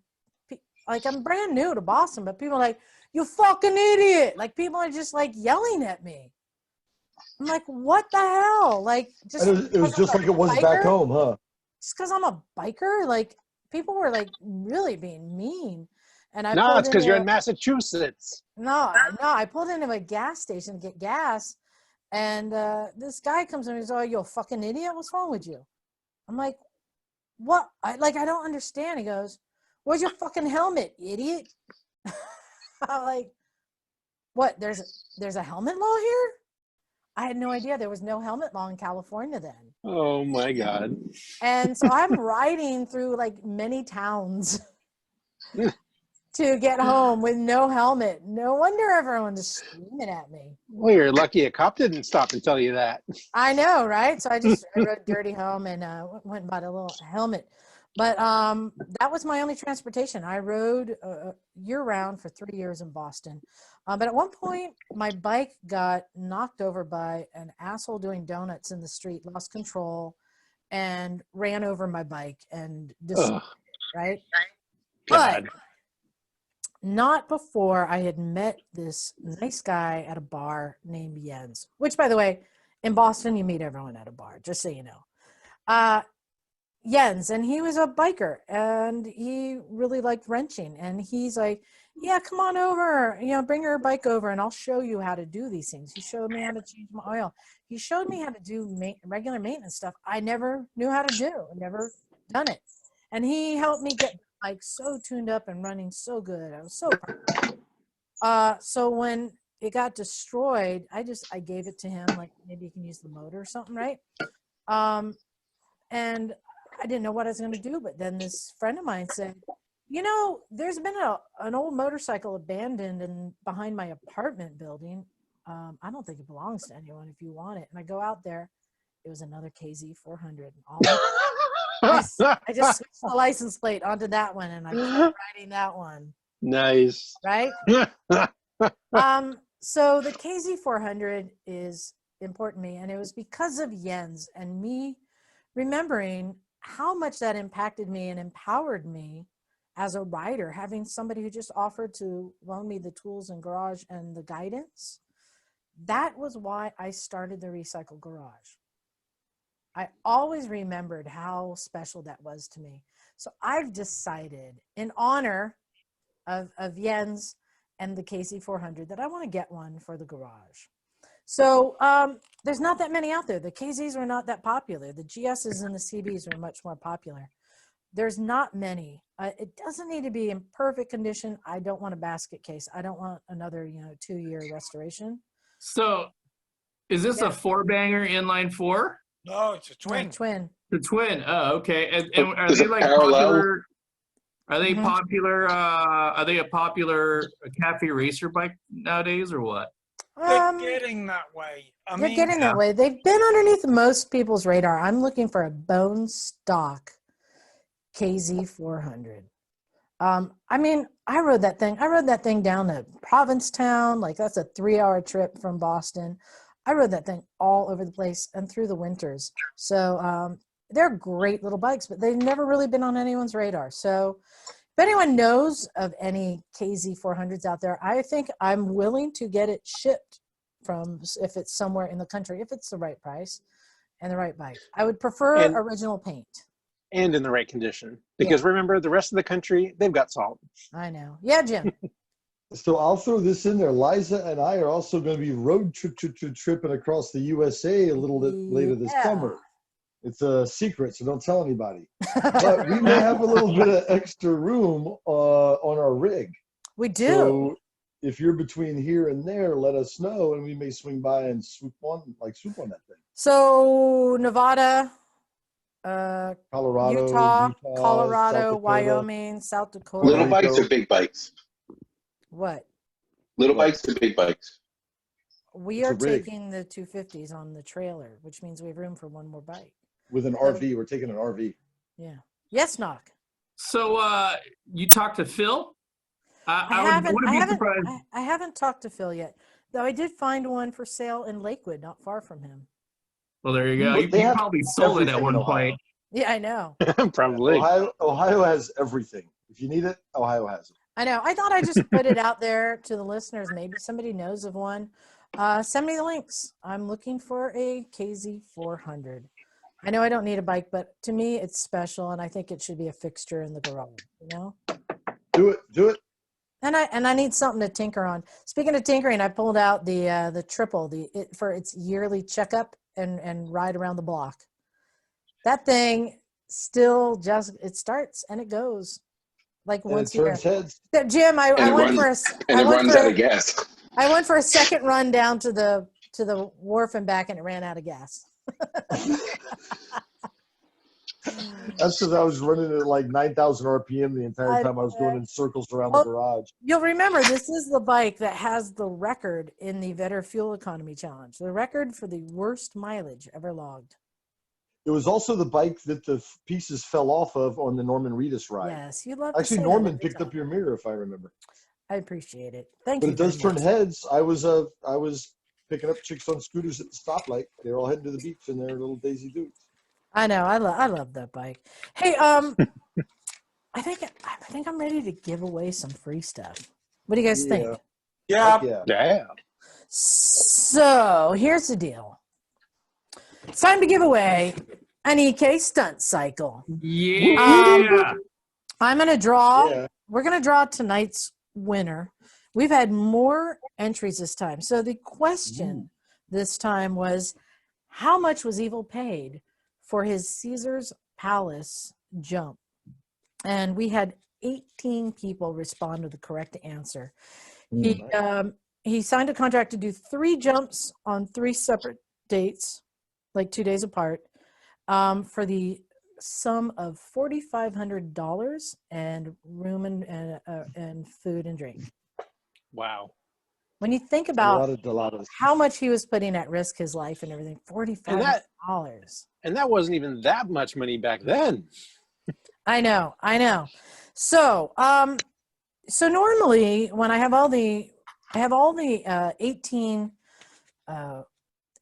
like, I'm brand new to Boston, but people are like, you fucking idiot. Like, people are just like yelling at me. I'm like, what the hell? Like, just it was just like it was back home, huh? Just because I'm a biker? Like, people were like really being mean. And I No, pulled it's because into you're in Massachusetts. I pulled into a gas station to get gas, and this guy comes in and he's, oh, you a fucking idiot? What's wrong with you? I'm like, what? I don't understand. He goes, where's your fucking helmet, idiot? I'm like, what? There's a helmet law here? I had no idea there was no helmet law in California then. Oh my God. And so I'm riding through like many towns to get home with no helmet. No wonder everyone is screaming at me. Well, you're lucky a cop didn't stop and tell you that. I know, right? So I rode dirty home and went and bought a little helmet. But that was my only transportation. I rode year-round for 3 years in Boston. But at one point, my bike got knocked over by an asshole doing donuts in the street, lost control, and ran over my bike and destroyed it, right? God. But not before I had met this nice guy at a bar named Jens, which, by the way, in Boston, you meet everyone at a bar, just so you know. Jens, and he was a biker, and he really liked wrenching, and he's like, yeah, come on over, you know, bring your bike over and I'll show you how to do these things. He showed me how to change my oil. He showed me how to do regular maintenance stuff I never knew how to do. I never done it. And he helped me get the bike so tuned up and running so good. I was so proud. So when it got destroyed, I gave it to him, like, maybe you can use the motor or something, right? And I didn't know what I was going to do, but then this friend of mine said, you know, there's been an old motorcycle abandoned behind my apartment building. I don't think it belongs to anyone if you want it. And I go out there. It was another KZ400. I just switched the license plate onto that one, and I kept riding that one. Nice. Right? So the KZ400 is important to me, and it was because of Jens and me remembering how much that impacted me and empowered me as a rider, having somebody who just offered to loan me the tools and garage and the guidance. That was why I started the Recycle Garage. I always remembered how special that was to me. So I've decided, in honor of Jens and the KZ400, that I want to get one for the garage. So there's not that many out there. The KZs were not that popular. The GSs and the CBs were much more popular. There's not many. It doesn't need to be in perfect condition. I don't want a basket case. I don't want another, 2-year restoration. So is this a 4-banger inline 4? No, it's a twin. No, twin. The twin. Oh, okay. And are they like Parallel? popular? Are they Mhm. popular? Are they a popular cafe racer bike nowadays, or what? They're getting that way. They're getting that way. They've been underneath most people's radar. I'm looking for a bone stock KZ400. I rode that thing. I rode that thing down to Provincetown. Like, that's a 3-hour trip from Boston. I rode that thing all over the place and through the winters. So they're great little bikes, but they've never really been on anyone's radar. So if anyone knows of any KZ400s out there, I think I'm willing to get it shipped from, if it's somewhere in the country, if it's the right price and the right bike. I would prefer original paint. And in the right condition. Because remember, the rest of the country, they've got salt. I know. Yeah, Jim. So I'll throw this in there. Liza and I are also going to be road tripping across the USA a little bit later this summer. It's a secret, so don't tell anybody. But we may have a little bit of extra room on our rig. We do. So if you're between here and there, let us know, and we may swing by and swoop on that thing. So Nevada, Colorado, Utah, South Colorado, Dakota. Wyoming, South Dakota. Little bikes or big bikes? What? Little bikes or big bikes? We It's are a rig. taking the 250s on the trailer, which means we have room for one more bike. With an RV, we're taking an RV. Yeah. Yes, Knock. So you talked to Phil? I wouldn't be surprised. haven't talked to Phil yet, though. I did find one for sale in Lakewood, not far from him. Well, there you go. You They have probably sold it at everything in one Ohio. point. Yeah, I know. Probably. Ohio has everything. If you need it, Ohio has it. I know. I thought I'd just put it out there to the listeners. Maybe somebody knows of one. Send me the links. I'm looking for a KZ400. I know I don't need a bike, but to me, it's special, and I think it should be a fixture in the garage. You know. Do it. And I need something to tinker on. Speaking of tinkering, I pulled out the triple for its yearly checkup and ride around the block. That thing still it starts and it goes like And once it turns a year. heads. So, Jim, I went for a And it runs out of gas. I went for a second run down to the wharf and back, and it ran out of gas. That's because I was running at like 9,000 RPM the entire time I was going in circles around the garage. You'll remember this is the bike that has the record in the Vetter Fuel Economy Challenge, the record for the worst mileage ever logged. It was also the bike that the pieces fell off of on the Norman Reedus ride. Yes, you love. Actually, Norman picked up your mirror, if I remember. I appreciate it. Thank But you. it does very turn much. heads. I was picking up chicks on scooters at the stoplight. They're all heading to the beach in their little Daisy Dukes. I know. I love that bike. Hey, I think I'm ready to give away some free stuff. What do you guys think? Yeah. Yeah. Yeah. So here's the deal. It's time to give away an EK stunt cycle. Yeah. I'm going to draw. Yeah. We're going to draw tonight's winner. We've had more entries this time. So the question this time was, how much was Evel paid for his Caesar's Palace jump? And we had 18 people respond to the correct answer. He signed a contract to do 3 jumps on 3 separate dates, like 2 days apart, for the sum of $4,500 and room and food and drink. Wow. When you think A about lot of how much he was putting at risk, his life and everything, $4,500. And that wasn't even that much money back then. I know. So, so normally when I have all the 18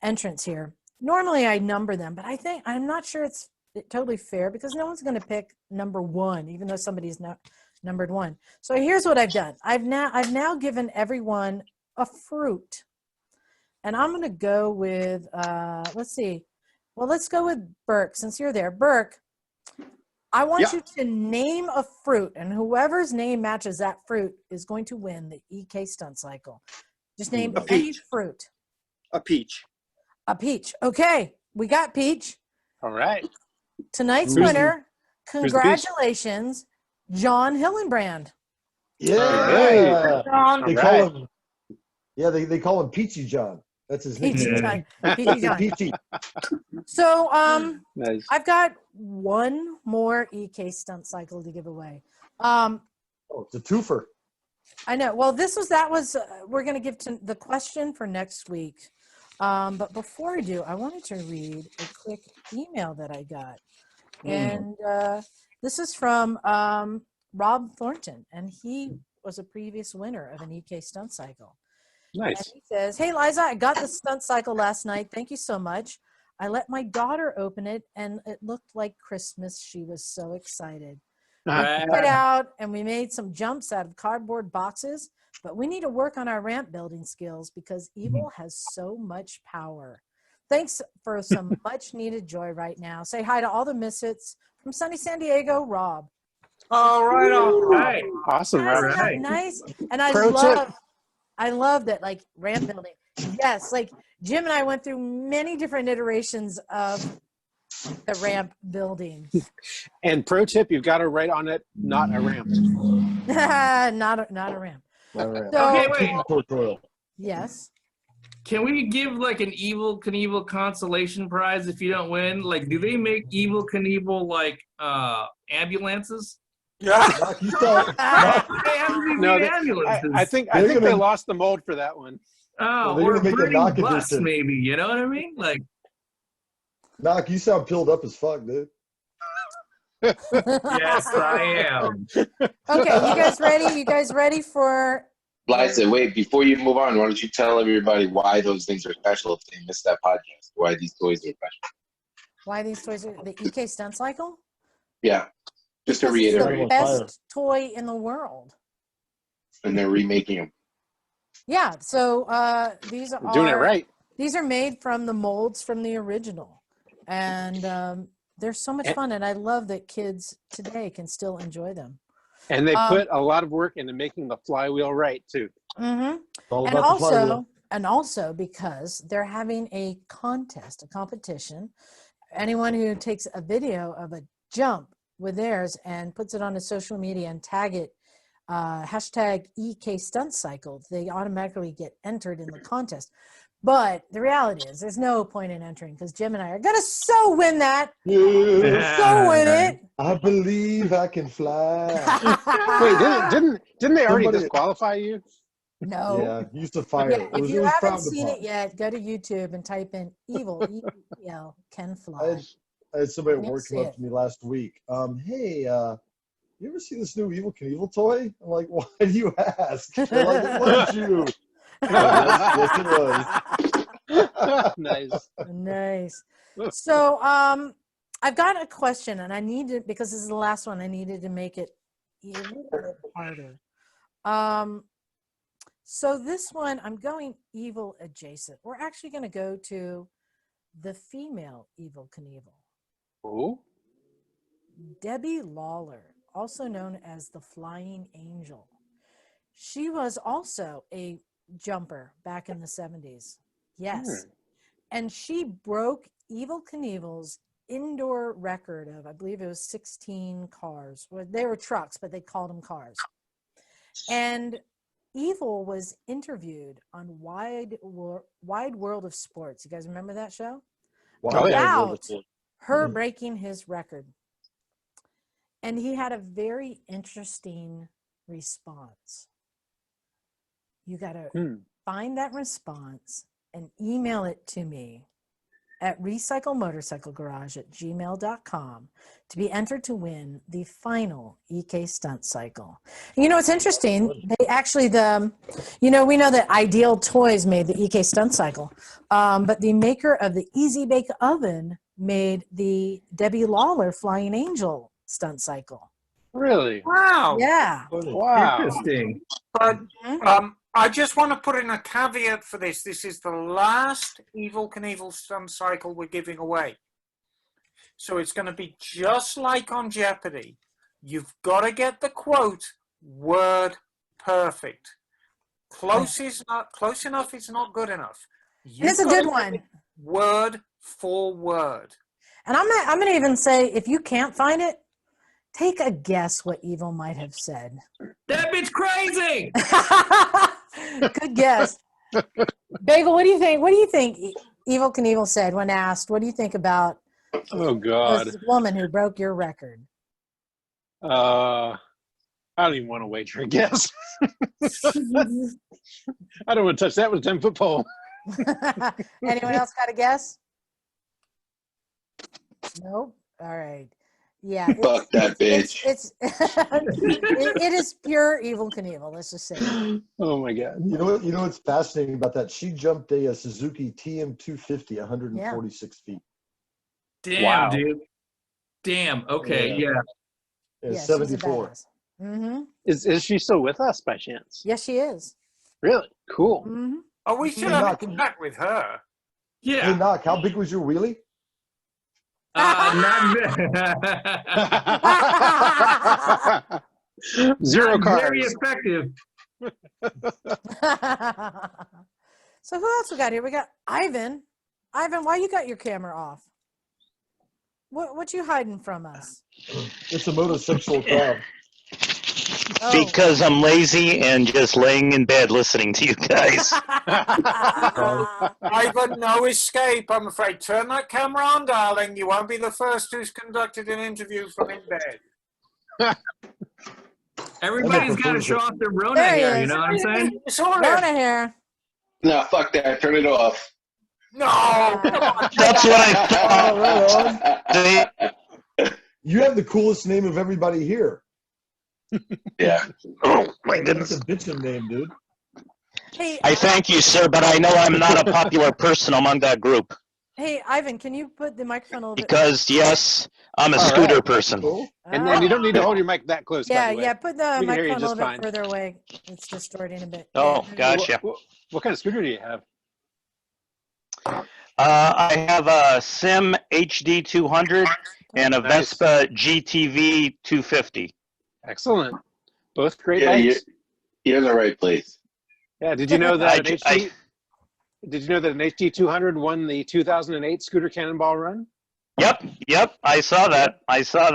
entrants here, normally I number them, but I'm not sure it's totally fair because no one's going to pick number 1, even though somebody's not numbered 1. So here's what I've done. I've now given everyone a fruit, and I'm going to go with let's see. Well, let's go with Burke since you're there. Burke, I want you to name a fruit, and whoever's name matches that fruit is going to win the EK stunt cycle. Just name any fruit. A peach. A peach. Okay, we got peach. All right. Tonight's Who's winner, who's the peach? congratulations, John Hillenbrand. Yeah. John. They call him. Yeah, they call him Peachy John. That's his Peachy nickname. John. Peachy John. Peachy. So, Nice. I've got one more EK stunt cycle to give away. Oh, it's a twofer. I know. Well, we're going to give to the question for next week. But before I do, I wanted to read a quick email that I got. And this is from Rob Thornton, and he was a previous winner of an EK stunt cycle. Nice. And he says, "Hey, Liza, I got the stunt cycle last night. Thank you so much. I let my daughter open it, and it looked like Christmas. She was so excited. We took it out, and we made some jumps out of cardboard boxes, but we need to work on our ramp building skills because Evel has so much power. Thanks for some much-needed joy right now. Say hi to all the Misfits from sunny San Diego, Rob." All right, all right. Awesome, Isn't Robert. that nice? And I Pro tip. love that, like, ramp building. Yes, like Jim and I went through many different iterations of the ramp building. And pro tip, you've got to write on it, not a ramp. not a ramp. So, Okay, wait. Tutorial. yes. Can we give like an Evel Knievel consolation prize if you don't win? Like, do they make Evel Knievel like ambulances? Yeah. Knock, you sound, Ah, Knock, They haven't even No, need they, ambulances. I think They're they gonna- lost the mold for that one. Oh, they're or gonna a make a burning knock bus, edition. maybe. You know what I mean? Like, Knock, you sound pilled up as fuck, dude. yes, I am. Okay, you guys ready? You guys ready for Liza, wait, before you move on, why don't you tell everybody why those things are special if they missed that podcast? Why these toys are special? why these toys are the EK Stunt Cycle? Yeah, just to Because it's reiterate. the best toy in the world. And they're remaking them. Yeah, so these We're doing it are right. these are made from the molds from the original, and they're so much fun. And I love that kids today can still enjoy them. And they put a lot of work into making the flywheel right too. Mm-hmm. All And about the flywheel. also because they're having a contest, a competition. Anyone who takes a video of a jump with theirs and puts it on a social media and tag it hashtag EK Stunt Cycle, they automatically get entered in the contest. But the reality is there's no point in entering because Jim and I are gonna so win that. Yeah. So win it. I believe I can fly. Wait, didn't they already Somebody- disqualify you? No. Yeah, used to fire. Yeah, It if was, you it was haven't frowned seen upon. it yet, go to YouTube and type in Evil, E-V-E-L, can fly. I had somebody at You'll work see come up it. to me last week. Hey, you ever see this new Evel Knievel toy? I'm like, why do you ask? They're like, it loves you. Yes, it was. Nice. Nice. So I've got a question and I need to, because this is the last one, I needed to make it a little bit harder. So this one, I'm going evil adjacent. We're actually going to go to the female Evel Knievel. Oh, Debbie Lawler, also known as the Flying Angel. She was also a jumper back in the 70s. Yes. And she broke Evel Knievel's indoor record of, I believe it was 16 cars. Well, they were trucks, but they called them cars. And Evel was interviewed on Wide World of Sports. You guys remember that show? Wow, About her breaking his record. And he had a very interesting response. You got to find that response and email it to me at recyclemotorcyclegarage@gmail.com to be entered to win the final EK Stunt Cycle. And you know, it's interesting. They actually, we know that Ideal Toys made the EK Stunt Cycle, but the maker of the Easy Bake Oven made the Debbie Lawler Flying Angel Stunt Cycle. really? Wow. Yeah. Wow. Interesting. But I just want to put in a caveat for this. This is the last Evel Knievel Stunt Cycle we're giving away. So it's going to be just like on Jeopardy. You've got to get the quote word perfect. Close enough is not good enough. And it's a good one. Word for word. And I'm going to even say, if you can't find it, take a guess what Evel might have said. That bitch crazy. Good guess. Bagel, what do you think? What do you think Evel Knievel said when asked, what do you think about Oh God. this woman who broke your record? I don't even want to wager a guess. I don't want to touch that with a 10-foot pole. Anyone else got a guess? Nope. All right. Yeah. Fuck that bitch. It is pure Evel Knievel. Let's just say that. Oh my God. You know what's fascinating about that? She jumped a Suzuki TM250, 146 feet. Damn, Wow. dude. Damn. Okay. Yeah. Yeah. It's Yeah, she's a 74. badass. Mm-hmm. Is she still with us by chance? Yes, she is. Really? Cool. Mm-hmm. Oh, we should have a chat with her. Hey, Yeah. Knock, how big was your wheelie? Not Zero very cars. effective. So who else we got here? We got Ivan. Ivan, why you got your camera off? What you hiding from us? It's a motorcycle crowd. Oh. Because I'm lazy and just laying in bed listening to you guys. Ivan, no escape, I'm afraid. Turn that camera on, darling. You won't be the first who's conducted an interview from in bed. Everybody's got to show off their Rona There he hair. You is. know what I'm saying? Rona hair. No, fuck that. Turn it off. No. That's what I Oh, right on. thought. You have the coolest name of everybody here. Yeah. Oh my That's goodness. a bitchin' name, dude. Hey, I thank you, sir, but I know I'm not a popular person among that group hey, Ivan, can you put the microphone a little bit? because, yes, I'm a All scooter right. person. Cool. And then you don't need to hold your mic that close, by Yeah, the way. yeah. Put the We can hear you microphone a just little bit fine. further away. It's distorting a bit. Oh, Yeah. gotcha. What kind of scooter do you have? I have a Sim HD 200 and a Nice. Vespa GTV 250. Excellent. Both great Yeah, bikes. you're in the right place. Yeah. Did you know that I- Did you know that an HD 200 won the 2008 Scooter Cannonball Run? Yep, I saw that. Yes. Very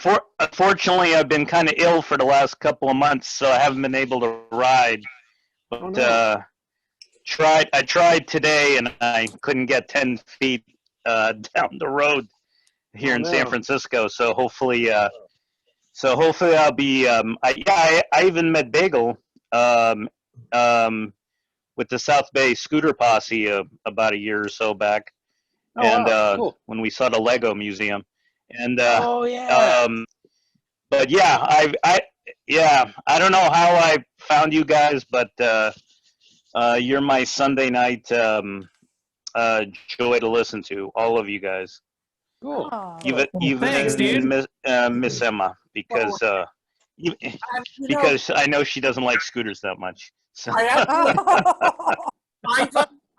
cool. Unfortunately, I've been kind of ill for the last couple of months, so I haven't been able to ride. But Oh, no. I tried today, and I couldn't get 10 feet down the road here in San no. Francisco. So hopefully I'll be. I even met Bagel with the South Bay Scooter Posse about a year or so back. Oh, And wow. Cool. when we saw the Lego Museum, and Oh, yeah. but yeah, I don't know how I found you guys, but you're my Sunday night joy to listen to, all of you guys. Cool. Oh, Even Thanks, dude. Miss Emma, because because I know she doesn't like scooters that much. So.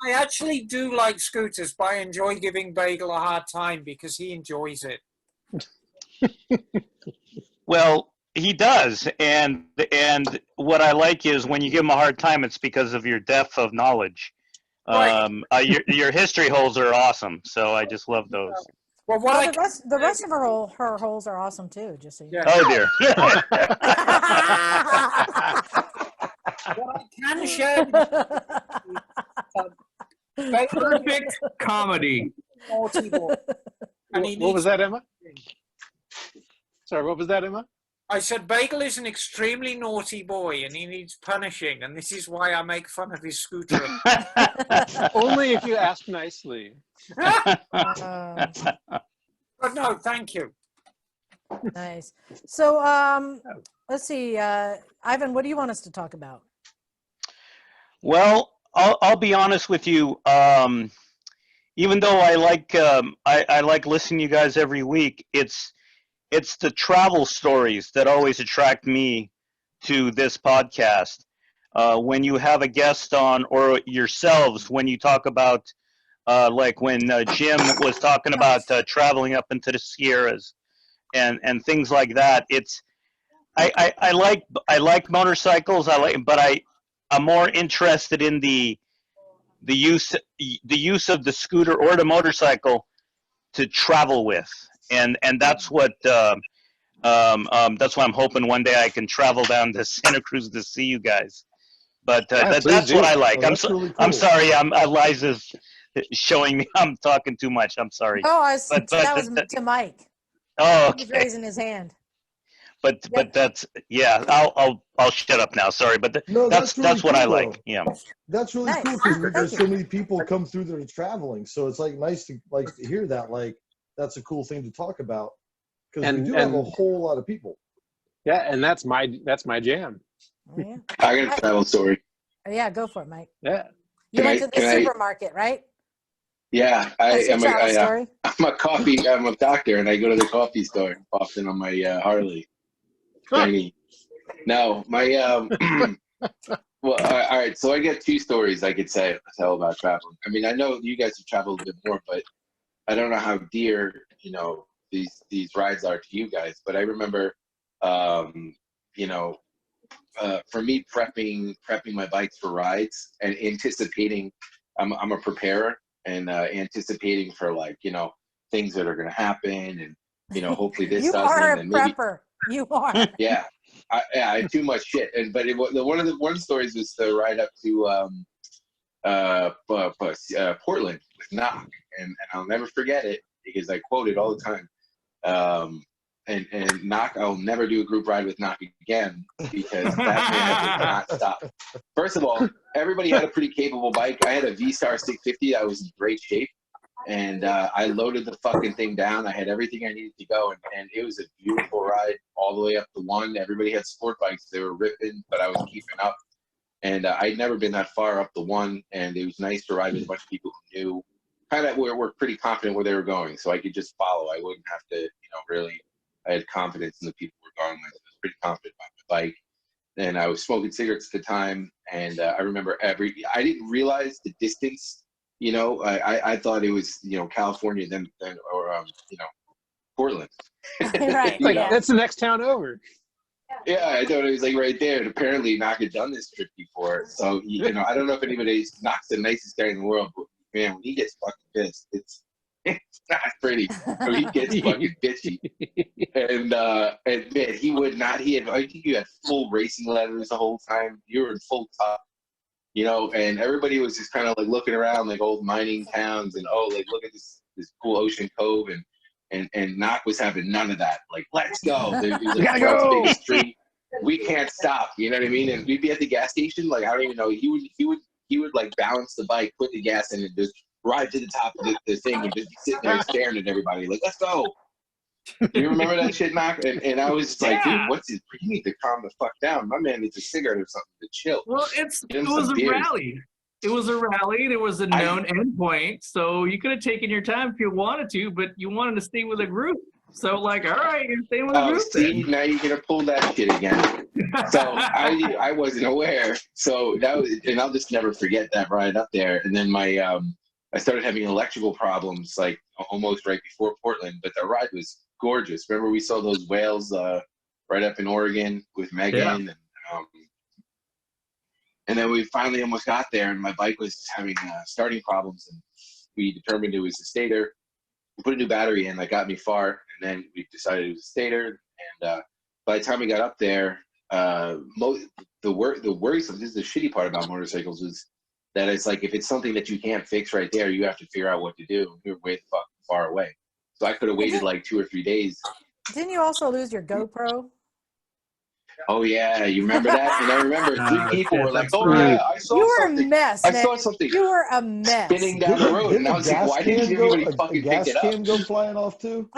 I actually do like scooters, but I enjoy giving Bagel a hard time because he enjoys it. Well, he does, and what I like is when you give him a hard time, it's because of your depth of knowledge. Right. Your history holes are awesome, so I just love those. Well, the rest of her holes are awesome too. Just so you know. Oh dear. what I can share with you, Perfect comedy. naughty boy. And he What was needs- that, Emma? Sorry, what was that, Emma? I said Bagel is an extremely naughty boy and he needs punishing, and this is why I make fun of his scooter. Only if you ask nicely. But no, thank you. Nice. So, let's see, Ivan, what do you want us to talk about? Well, I'll be honest with you. Even though I like listening to you guys every week, it's the travel stories that always attract me to this podcast. When you have a guest on, or yourselves, when you talk about, like when Jim was talking about traveling up into the Sierras and things like that. I like motorcycles. But I'm more interested in the use of the scooter or the motorcycle to travel with, and that's what I'm hoping one day I can travel down to Santa Cruz to see you guys. But that's what I like. Oh, really cool. I'm sorry. Liza's showing me I'm talking too much. I'm sorry. Oh, But that was to Mike. Oh, He's okay. raising his hand. But that's I'll shut up now. Sorry, but No, that's really what I cool, like. though. Yeah. That's really Nice. cool because Thank there's you. so many people come through that are traveling. So it's like nice to hear that. Like that's a cool thing to talk about because we do have a whole lot of people. Yeah, and that's my jam. Oh, yeah. I got a travel story. Yeah, go for it, Mike. Yeah. You Can went I- to the can I- supermarket, right? Yeah, That's your travel story. I'm a doctor, and I go to the coffee store often on my Harley. Shiny. No, my well, all right. So I get two stories I could tell about traveling. I mean, I know you guys have traveled a bit more, but I don't know how dear these rides are to you guys. But I remember, for me prepping my bikes for rides and anticipating. I'm a preparer and anticipating for things that are going to happen and hopefully this You doesn't are a and maybe prepper. You are. yeah. I had too much shit, one of the stories was the ride up to Portland with Knox, and I'll never forget it because I quote it all the time. and Knock, I'll never do a group ride with Knock again because that man did not stop. First of all, everybody had a pretty capable bike. I had a V-Star 650 that was in great shape, and I loaded the fucking thing down. I had everything I needed to go, and it was a beautiful ride all the way up to one. Everybody had sport bikes. They were ripping, but I was keeping up. And I'd never been that far up the one, and it was nice to ride with a bunch of people who knew kind of were pretty confident where they were going, so I could just follow. I wouldn't have to, really. I had confidence in the people we were going with. I was pretty confident about my bike, and I was smoking cigarettes at the time. And I remember I didn't realize the distance. I thought it was California, then or Portland. Right. Like, Yeah. that's the next town over. Yeah, I thought it was like right there. And apparently, Knock had done this trip before. So, I don't know if anybody's Knock's the nicest guy in the world, but man, when he gets fucking pissed, it's not pretty. Or he gets fucking bitchy. And man, he would not. I think you had full racing leathers the whole time. You were in full top, and everybody was just kind of like looking around like old mining towns and like look at this cool ocean cove and Knock was having none of that. Like, let's go. He was like, Gotta go. big street. We can't stop. You know what I mean? And we'd be at the gas station. Like, I don't even know. He would like balance the bike, put the gas in, and just ride to the top of the thing and just be sitting there staring at everybody. Like, let's go. Do you remember that shit, Knock? And I was like, dude, you need to calm the fuck down. My man needs a cigarette or something to chill. Well, it was a rally. It was a rally. There was a known endpoint, so you could have taken your time if you wanted to, but you wanted to stay with a group. So, like, all right, you're staying with a group. See, now you're gonna pull that shit again. So I wasn't aware. So that was, and I'll just never forget that ride up there. And then I started having electrical problems like almost right before Portland, but the ride was gorgeous. Remember we saw those whales right up in Oregon with Megan, and then we finally almost got there, and my bike was having starting problems, and we determined it was a stator. We put a new battery in that got me far, and then we decided it was a stator. And by the time we got up there, the worrisome, this is the shitty part about motorcycles, is that it's like if it's something that you can't fix right there, you have to figure out what to do. You're way the fuck far away. So I could have waited like 2 or 3 days. Didn't you also lose your GoPro? Oh yeah, you remember that? And I remember 3 people were like, "Oh right. yeah, I saw You were something. a mess, I man. saw something You were a mess. spinning down the road." And I was like, "Why didn't anybody fucking pick it up?" Go flying off too?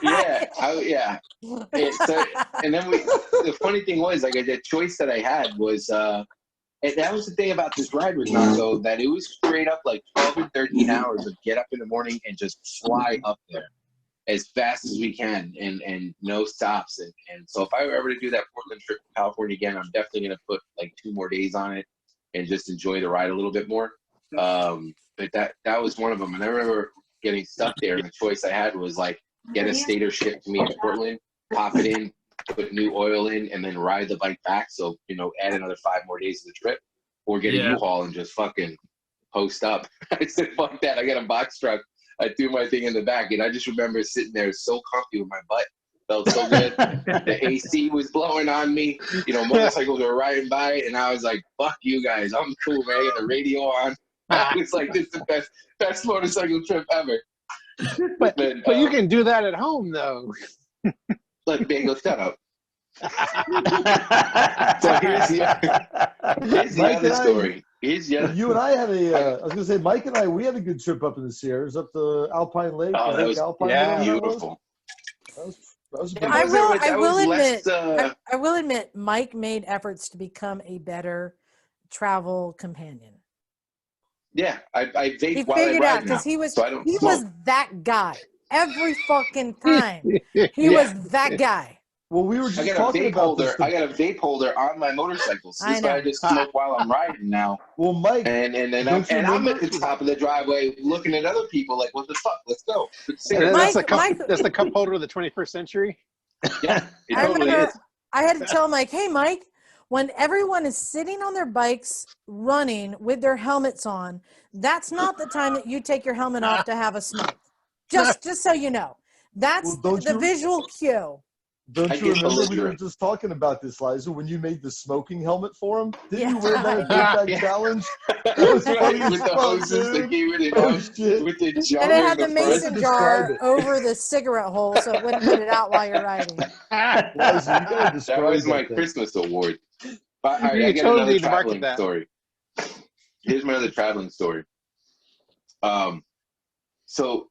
Yeah. And then the funny thing was, like, the choice that I had was, and that was the thing about this ride with Naco, that it was straight up like 12 or 13 hours of get up in the morning and just fly up there as fast as we can and no stops. And so if I were ever to do that Portland trip to California again, I'm definitely going to put like 2 more days on it and just enjoy the ride a little bit more. But that was one of them. And I remember getting stuck there, and the choice I had was like, get a stator shipped to me in Portland, pop it in, put new oil in, and then ride the bike back. So, add another 5 more days to the trip, or get a U-Haul and just fucking post up. I said, fuck that. I got a box truck. I threw my thing in the back, and I just remember sitting there so comfy with my butt. Felt so good. The AC was blowing on me. Motorcycles were riding by, and I was like, fuck you guys. I'm cool, man. I got the radio on. I was like, this is the best motorcycle trip ever. But you can do that at home, though. Let Bagel shut up. So here's the other story. You and I had I was going to say, Mike and I, we had a good trip up in the Sierras, up to Alpine Lake. Oh, that was beautiful. That was I will admit, Mike made efforts to become a better travel companion. Yeah, I vape He while I figured ride out because now, he was so I don't he smoke. was that guy every fucking time. He was that guy. Well, we were just I got talking a vape about holder. this. I got a vape holder on my motorcycle. So I know. I just smoke while I'm riding now. Well, Mike, And I'm at the top of the driveway looking at other people like, what the fuck? Let's go. That's the cup holder of the 21st century. Yeah, it I totally remember is. I had to tell Mike, hey, Mike, when everyone is sitting on their bikes running with their helmets on, that's not the time that you take your helmet off to have a smoke. Just so you know. That's the visual cue. Don't I you get remember we were belligerent. just talking about this, Liza, when you made the smoking helmet for him? Didn't you Yeah. wear that at Big Yeah, Bag yeah. Challenge? That was right, funny as with the fuck, hoses that dude. came in and Oh, out, shit. with the And jumper it in had the the front. mason Describe jar it. over the cigarette hole so it wouldn't put it out while you're riding. Liza, you gotta That describe was my that thing. Christmas award. But all right, I You got totally another need to market traveling that. story. Here's my other traveling story. So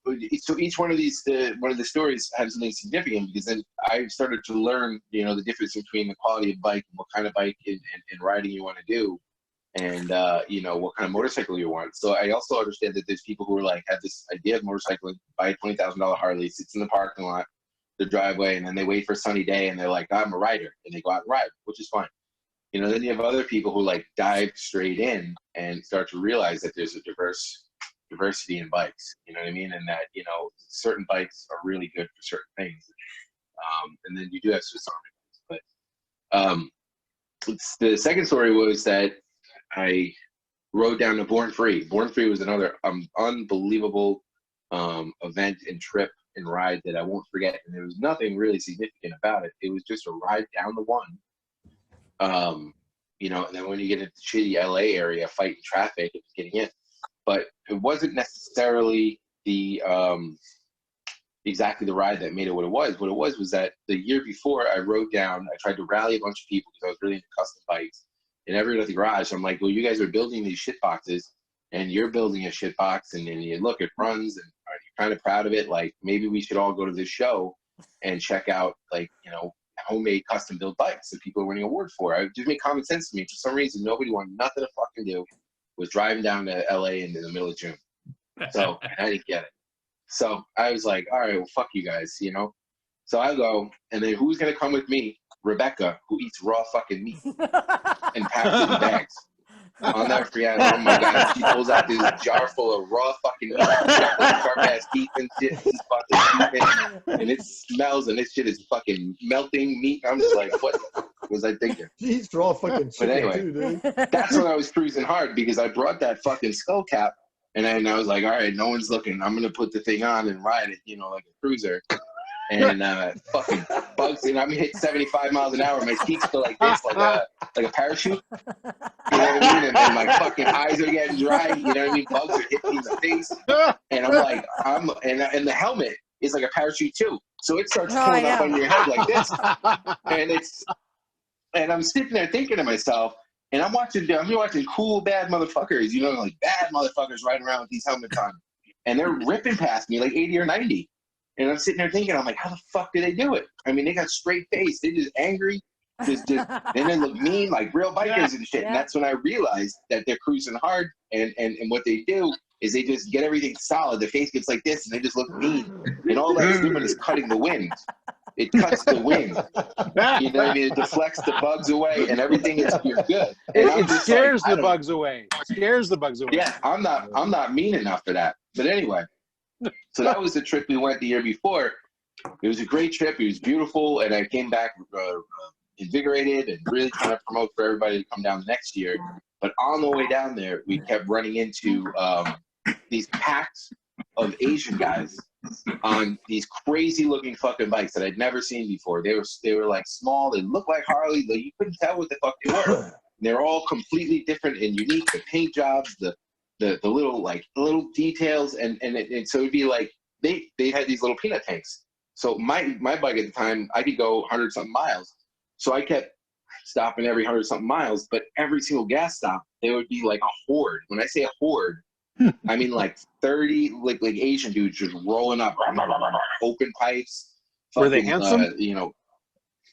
each one of these, one of the stories has something significant, because then I started to learn, you know, the difference between the quality of bike and what kind of bike and riding you want to do, and you know, what kind of motorcycle you want. So I also understand that there's people who are like, have this idea of motorcycling, buy a $20,000 Harley, sits in the parking lot, the driveway, and then they wait for a sunny day and they're like, I'm a rider, and they go out and ride, which is fine. You know, then you have other people who like dive straight in and start to realize that there's a diversity in bikes, you know what I mean? And that, you know, certain bikes are really good for certain things. And then you do have Swiss Army bikes. But the second story was that I rode down to Born Free. Born Free was another unbelievable event and trip and ride that I won't forget. And there was nothing really significant about it. It was just a ride down the one. You know, and then when you get into shitty LA area, fighting traffic and getting in. But it wasn't necessarily the exactly the ride that made it what it was. What it was that the year before I rode down, I tried to rally a bunch of people because I was really into custom bikes. And everyone at the garage, I'm like, well, you guys are building these shit boxes, and you're building a shit box, and you look, it runs, and are you kind of proud of it? Like, maybe we should all go to this show and check out, like, you know, homemade custom built bikes that people are winning awards for. It just made common sense to me. For some reason, nobody wanted nothing to fucking do. Was driving down to LA in the middle of June. So I didn't get it. So I was like, all right, well, fuck you guys, you know? So I go, and then who's going to come with me? Rebecca, who eats raw fucking meat and packs it in bags. I'll never forget. Oh my God. She pulls out this jar full of raw fucking meat. She's got like sharp ass teeth and shit. She's fucking teeth in, and it smells, and this shit is fucking melting meat. I'm just like, what was I thinking? She's raw fucking chicken anyway, too, dude. That's when I was cruising hard, because I brought that fucking skull cap, and then I was like, all right, no one's looking. I'm gonna put the thing on and ride it, you know, like a cruiser. And fucking bugs, and I'm hit 75 miles an hour. My feet go like this, like a parachute. You know what I mean? And then my fucking eyes are getting dry. You know what I mean? Bugs are hitting me in the face, and I'm like, and the helmet is like a parachute too. So it starts pulling up on your head like this, and I'm sitting there thinking to myself, and I'm watching cool bad motherfuckers, you know, like bad motherfuckers riding around with these helmets on, and they're ripping past me like 80 or 90. And I'm sitting there thinking, I'm like, how the fuck did they do it? I mean, they got straight face. They just angry, and then look mean, like real bikers and shit. Yeah. And that's when I realized that they're cruising hard, and what they do is they just get everything solid. Their face gets like this, and they just look mean. And all that's doing is cutting the wind. It cuts the wind. You know what I mean? It deflects the bugs away, and everything is you're good. And it scares the bugs away. Scares the bugs away. Yeah, I'm not mean enough for that. But anyway. So that was the trip we went the year before. It was a great trip. It was beautiful, and I came back invigorated and really trying to promote for everybody to come down next year. But on the way down there, we kept running into these packs of Asian guys on these crazy-looking fucking bikes that I'd never seen before. They were like small. They looked like Harley. You couldn't tell what the fuck they were. They're all completely different and unique. The paint jobs, the little details, and so it'd be like they had these little peanut tanks. So my bike at the time, I could go 100-something miles. So I kept stopping every 100-something miles, but every single gas stop, there would be like a horde. When I say a horde, I mean like 30 like Asian dudes just rolling up, open pipes. Were they handsome? You know,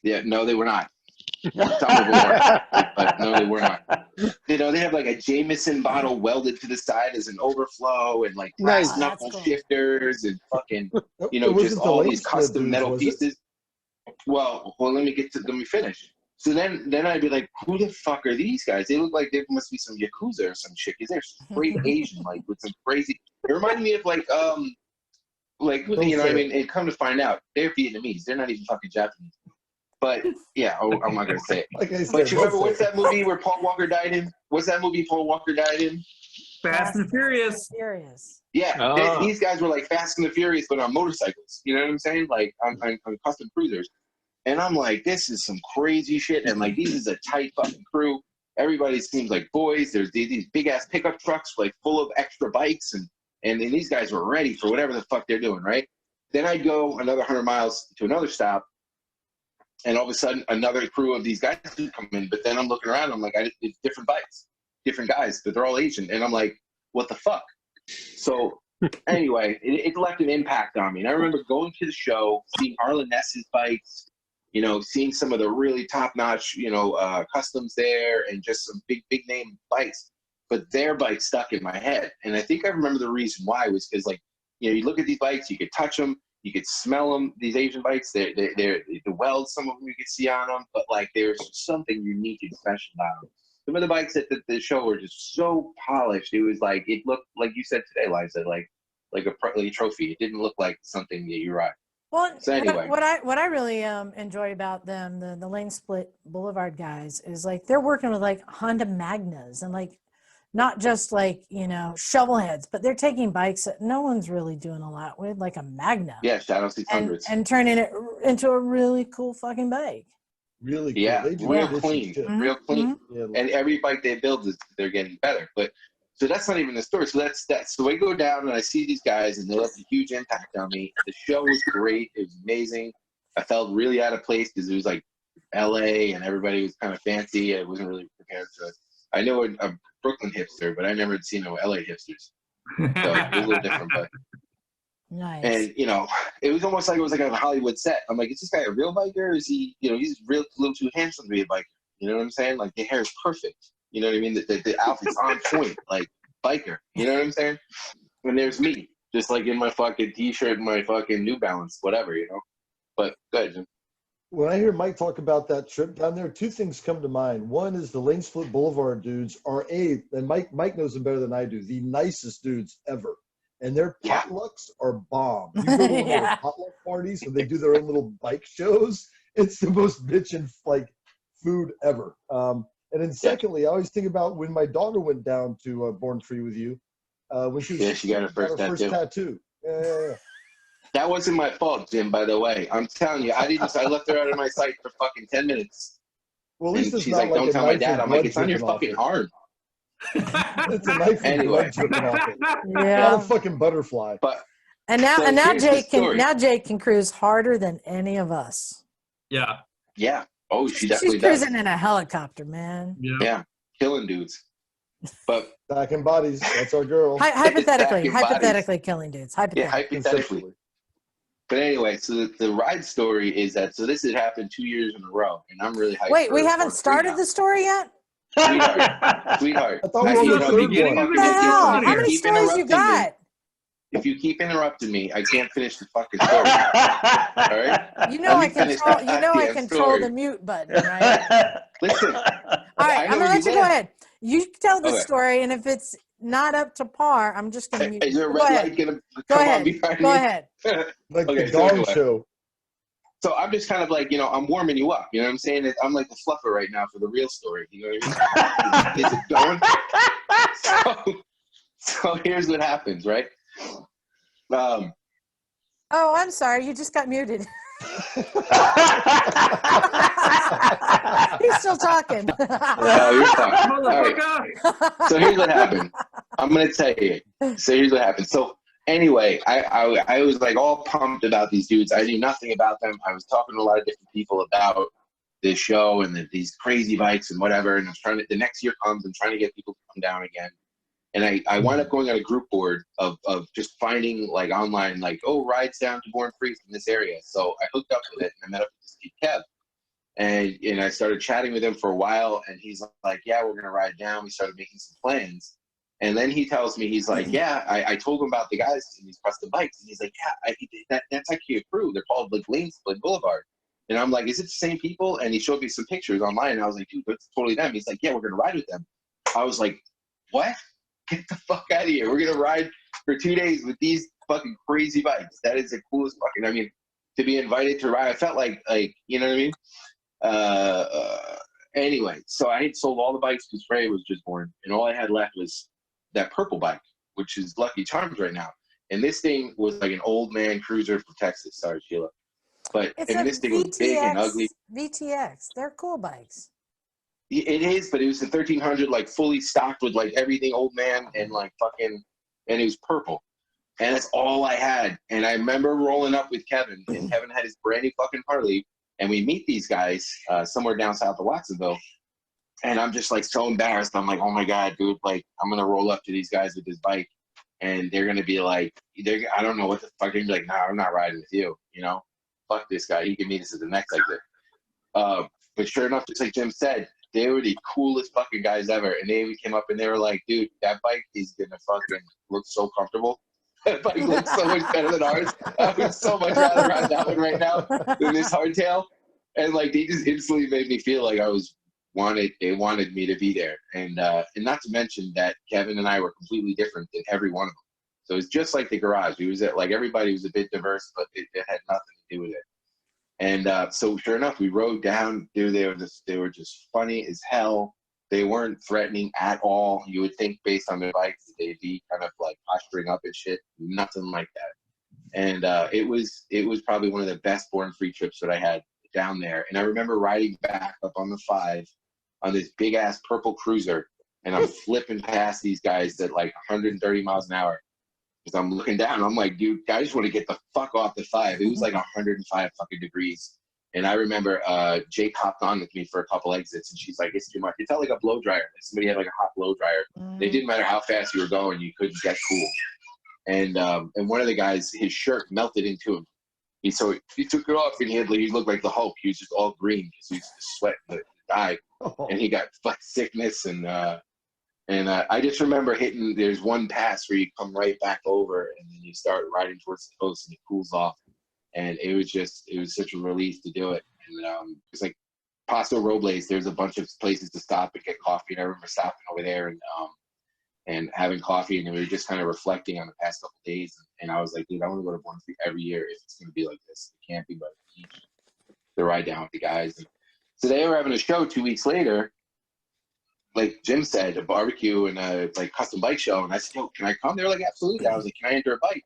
yeah, no, they were not. Some of them were, but no, they were not. You know, they have like a Jameson bottle welded to the side as an overflow, and like brass knuckle shifters, and fucking, you know, just all these custom metal pieces. Well, let me finish. So then I'd be like, who the fuck are these guys? They look like they must be some Yakuza or some shit, because they're straight Asian, like with some crazy. It reminded me of like you know, I mean, and come to find out, they're Vietnamese. They're not even fucking Japanese. But yeah, I'm not gonna say it. Like I said, but you remember what's that movie where Paul Walker died in? What's that movie Paul Walker died in? Fast and Furious. Yeah, these guys were like Fast and the Furious, but on motorcycles. You know what I'm saying? Like on custom cruisers. And I'm like, this is some crazy shit. And like, these is a tight fucking crew. Everybody seems like boys. There's these big ass pickup trucks like full of extra bikes, and these guys were ready for whatever the fuck they're doing, right? Then I go another 100 miles to another stop, and all of a sudden another crew of these guys come in. But then I'm looking around, I'm like, it's different bikes, different guys, but they're all Asian, and I'm like, what the fuck? So anyway, it left an impact on me. And I remember going to the show, seeing Arlen Ness's bikes, you know, seeing some of the really top-notch, you know, customs there, and just some big name bikes. But their bikes stuck in my head. And I think I remember the reason why was because, like, you know, you look at these bikes, you could touch them, you could smell them, these Asian bikes, they're the welds, some of them you could see on them, but, like, there's something unique and special about them. Some of the bikes at the show were just so polished. It was like, it looked, like you said today, Liza, like a trophy. It didn't look like something that you ride. Well, So anyway. what I really enjoy about them, the Lane Split Boulevard guys, is like they're working with like Honda Magnas and like not just like, you know, shovel heads, but they're taking bikes that no one's really doing a lot with, like a Magna. Yeah, Shadow 600s. And turning it into a really cool fucking bike. Really cool. Yeah, They do real this clean, shit. real clean. Yeah, And every bike they build, they're getting better. But so that's not even the story. So that's so I go down and I see these guys, and they left a huge impact on me. The show was great. It was amazing. I felt really out of place because it was like LA and everybody was kind of fancy. I wasn't really prepared to. I know a Brooklyn hipster, but I never had seen no LA hipsters. So it was a little different, but. Nice. And, you know, it was almost like it was like on a Hollywood set. I'm like, is this guy a real biker? Or is he, you know, he's a little too handsome to be a biker. You know what I'm saying? Like, the hair is perfect. You know what I mean? The outfit's on point, like, biker. You know what I'm saying? And there's me, just like in my fucking T-shirt and my fucking New Balance, whatever, you know? But, good. When I hear Mike talk about that trip down there, two things come to mind. One is the Lane Split Boulevard dudes are and Mike knows them better than I do, the nicest dudes ever. And their potlucks are bomb. You go to one of their potluck parties and they do their own little bike shows. It's the most bitchin' like food ever. And then secondly, I always think about when my daughter went down to Born Free with you. When she was she got her first tattoo. Yeah. That wasn't my fault, Jim, by the way. I'm telling you, I left her out of my sight for fucking 10 minutes. Well, at least and it's she's not like, don't tell my dad. I'm like, it's on your dripping off fucking it. arm. It's a knife and blood dripping off it. Yeah. Not a fucking butterfly. But And now so and now here's the Jake story. can cruise harder than any of us. Yeah. Yeah. Oh, she She's definitely does. cruising in a helicopter, man. Yeah. Killing dudes. But Stacking bodies. That's our girl. Hypothetically Stacking killing dudes. yeah, Hypothetically. hypothetically. But anyway, so the ride story is that this had happened 2 years in a row, and I'm really hyped. Wait, for we Born haven't Free started now. the story yet? Sweetheart. I thought we were on the third one. What the hell? How many keep stories you interrupting got? If you keep interrupting me, I can't finish the fucking story. All right? You know Let me finish that I goddamn control story. the mute button, right? Listen. All right, I'm gonna let you go ahead. You tell the Okay. story, and if it's not up to par, I'm just gonna mute Is you. there a Go red ahead. light gonna Go come on ahead. behind Go me? ahead. Like Okay, the so Gong anyway. Show. So I'm just kind of like, I'm warming you up. You know what I'm saying? I'm like the fluffer right now for the real story. You know what I mean? Is it going? So here's what happens, right? Oh, I'm sorry. You just got muted. He's still talking. Oh, you're fine. All right. So here's what happened. I'm going to tell you. So here's what happened. So anyway, I was like all pumped about these dudes. I knew nothing about them. I was talking to a lot of different people about this show and these crazy bikes and whatever. And I was trying to, the next year comes, I'm trying to get people to come down again. And I wound up going on a group board of just finding like online, like, oh, rides down to Born Free from this area. So I hooked up with it and I met up with this kid, Kev. And I started chatting with him for a while. And he's like, yeah, we're going to ride down. We started making some plans. And then he tells me, he's like, yeah, I told him about the guys in these custom bikes. And he's like, yeah, that's actually a crew. They're called like Lane Split Boulevard. And I'm like, is it the same people? And he showed me some pictures online. And I was like, dude, that's totally them. He's like, yeah, we're going to ride with them. I was like, what? Get the fuck out of here. We're going to ride for 2 days with these fucking crazy bikes. That is the coolest fucking, I mean, to be invited to ride, I felt like, you know what I mean? Anyway, so I had sold all the bikes because Frey was just born. And all I had left was that purple bike, which is Lucky Charms right now. And this thing was like an old man cruiser from Texas. Sorry, Sheila. But It's I mean, a this thing was big and ugly. VTX. They're cool bikes. It is, but it was a 1300, like fully stocked with like everything old man and like fucking, and it was purple. And that's all I had. And I remember rolling up with Kevin, and Kevin had his brand new fucking Harley. And we meet these guys somewhere down south of Watsonville. And I'm just like so embarrassed. I'm like, oh my God, dude, like I'm going to roll up to these guys with this bike. And they're going to be like, I don't know what the fuck. They're going to be like, nah, I'm not riding with you. You know, fuck this guy. He can meet us at the next exit. But sure enough, just like Jim said, they were the coolest fucking guys ever. And they came up and they were like, dude, that bike is going to fucking look so comfortable. That bike looks so much better than ours. I would so much rather ride that one right now than this hardtail. And like, they just instantly made me feel like they wanted me to be there. And not to mention that Kevin and I were completely different than every one of them. So it's just like the garage. We was at, like, everybody was a bit diverse, but it had nothing to do with it. And so sure enough, we rode down. Dude, they were just funny as hell. They weren't threatening at all. You would think based on their bikes they'd be kind of like posturing up and shit. Nothing like that. And it was probably one of the best Born Free trips that I had down there. And I remember riding back up on the 5 on this big ass purple cruiser, and I'm flipping past these guys at like 130 miles an hour. Because I'm looking down, I'm like, dude, I just want to get the fuck off the 5. It was like 105 fucking degrees. And I remember Jake hopped on with me for a couple exits, and she's like, it's too much. It felt like a blow dryer. Like somebody had like a hot blow dryer. It didn't matter how fast you were going, you couldn't get cool. And one of the guys, his shirt melted into him. He took it off, and he looked like the Hulk. He was just all green because he was sweating to die. And he got like sickness, and I just remember there's one pass where you come right back over, and then you start riding towards the coast, and it cools off. And it was such a relief to do it. And it's like Paso Robles, there's a bunch of places to stop and get coffee. And I remember stopping over there and having coffee, and we were just kind of reflecting on the past couple of days. And I was like, dude, I want to go to Born Free every year if it's going to be like this. It can't be by the beach. To ride down with the guys. And today we're having a show 2 weeks later. Like Jim said, a barbecue and a like custom bike show. And I said, yo, can I come? They were like, absolutely. I was like, can I enter a bike?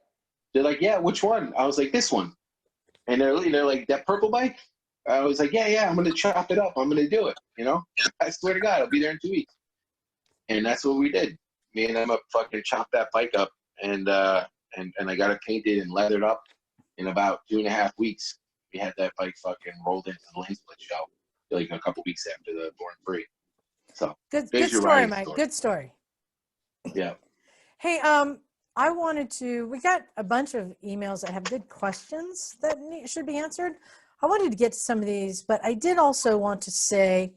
They're like, yeah, which one? I was like, this one. And they're like, that purple bike? I was like, yeah, I'm going to chop it up. I'm going to do it, you know? I swear to God, I'll be there in 2 weeks. And that's what we did. Me and Emma fucking chopped that bike up, and I got it painted and leathered up in about 2.5 weeks. We had that bike fucking rolled into the Lane Split show like a couple weeks after the Born Free. So Good story, Mike. Good story. Yeah. Hey, we got a bunch of emails that have good questions that should be answered. I wanted to get to some of these, but I did also want to say,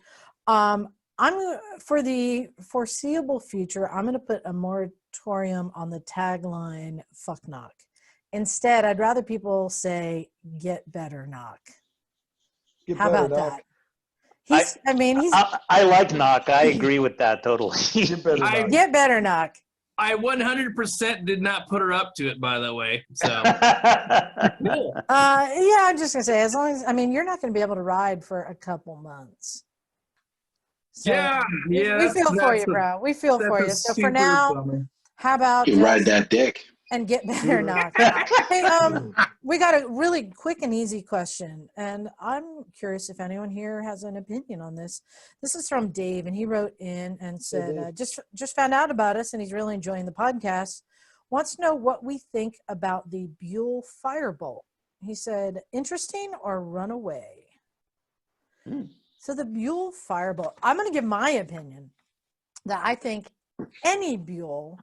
for the foreseeable future, I'm going to put a moratorium on the tagline, fuck knock. Instead, I'd rather people say, get better knock. How about that? I like knock. I agree with that totally. Get better knock. I 100% did not put her up to it, by the way. So, yeah, I'm just gonna say, as long as you're not gonna be able to ride for a couple months. So yeah. We feel for you, bro. We feel for you. So for now, how about you ride that dick and get better knock? Hey, we got a really quick and easy question, and I'm curious if anyone here has an opinion on this. This is from Dave, and he wrote in and said, just found out about us, and he's really enjoying the podcast. Wants to know what we think about the Buell Firebolt. He said, interesting or runaway? So the Buell Firebolt, I'm going to give my opinion that I think any Buell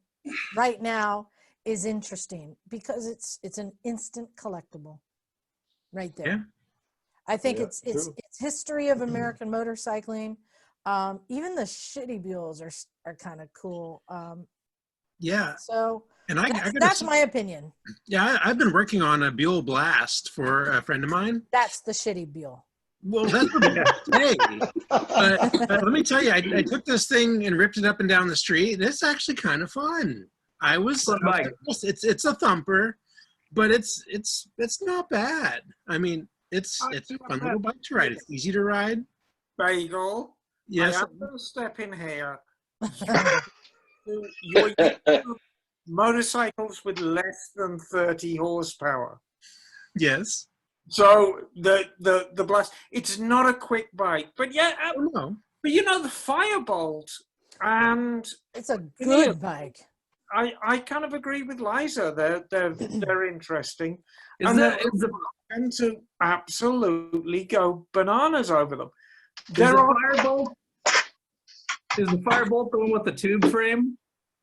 right now is interesting because it's an instant collectible right there. Yeah. I think it's history of American motorcycling. Even the shitty Buells are kind of cool. Yeah. So and that's my opinion. Yeah, I've been working on a Buell Blast for a friend of mine. That's the shitty Buell. Well, that's what I say. But let me tell you, I took this thing and ripped it up and down the street, and it's actually kind of fun. It's a thumper, but it's not bad. I mean, it's a fun little bike to ride. It's easy to ride. Bagel. Yes. I am going to step in here. You're motorcycles with less than 30 horsepower. Yes. So the blast, it's not a quick bike, but yeah, Oh, no. but you know the Firebolt, and It's a good bike. I kind of agree with Liza. They're interesting, Is and that they're is the going to absolutely go bananas over them. is There the are Firebolt is the Firebolt the one with the tube frame?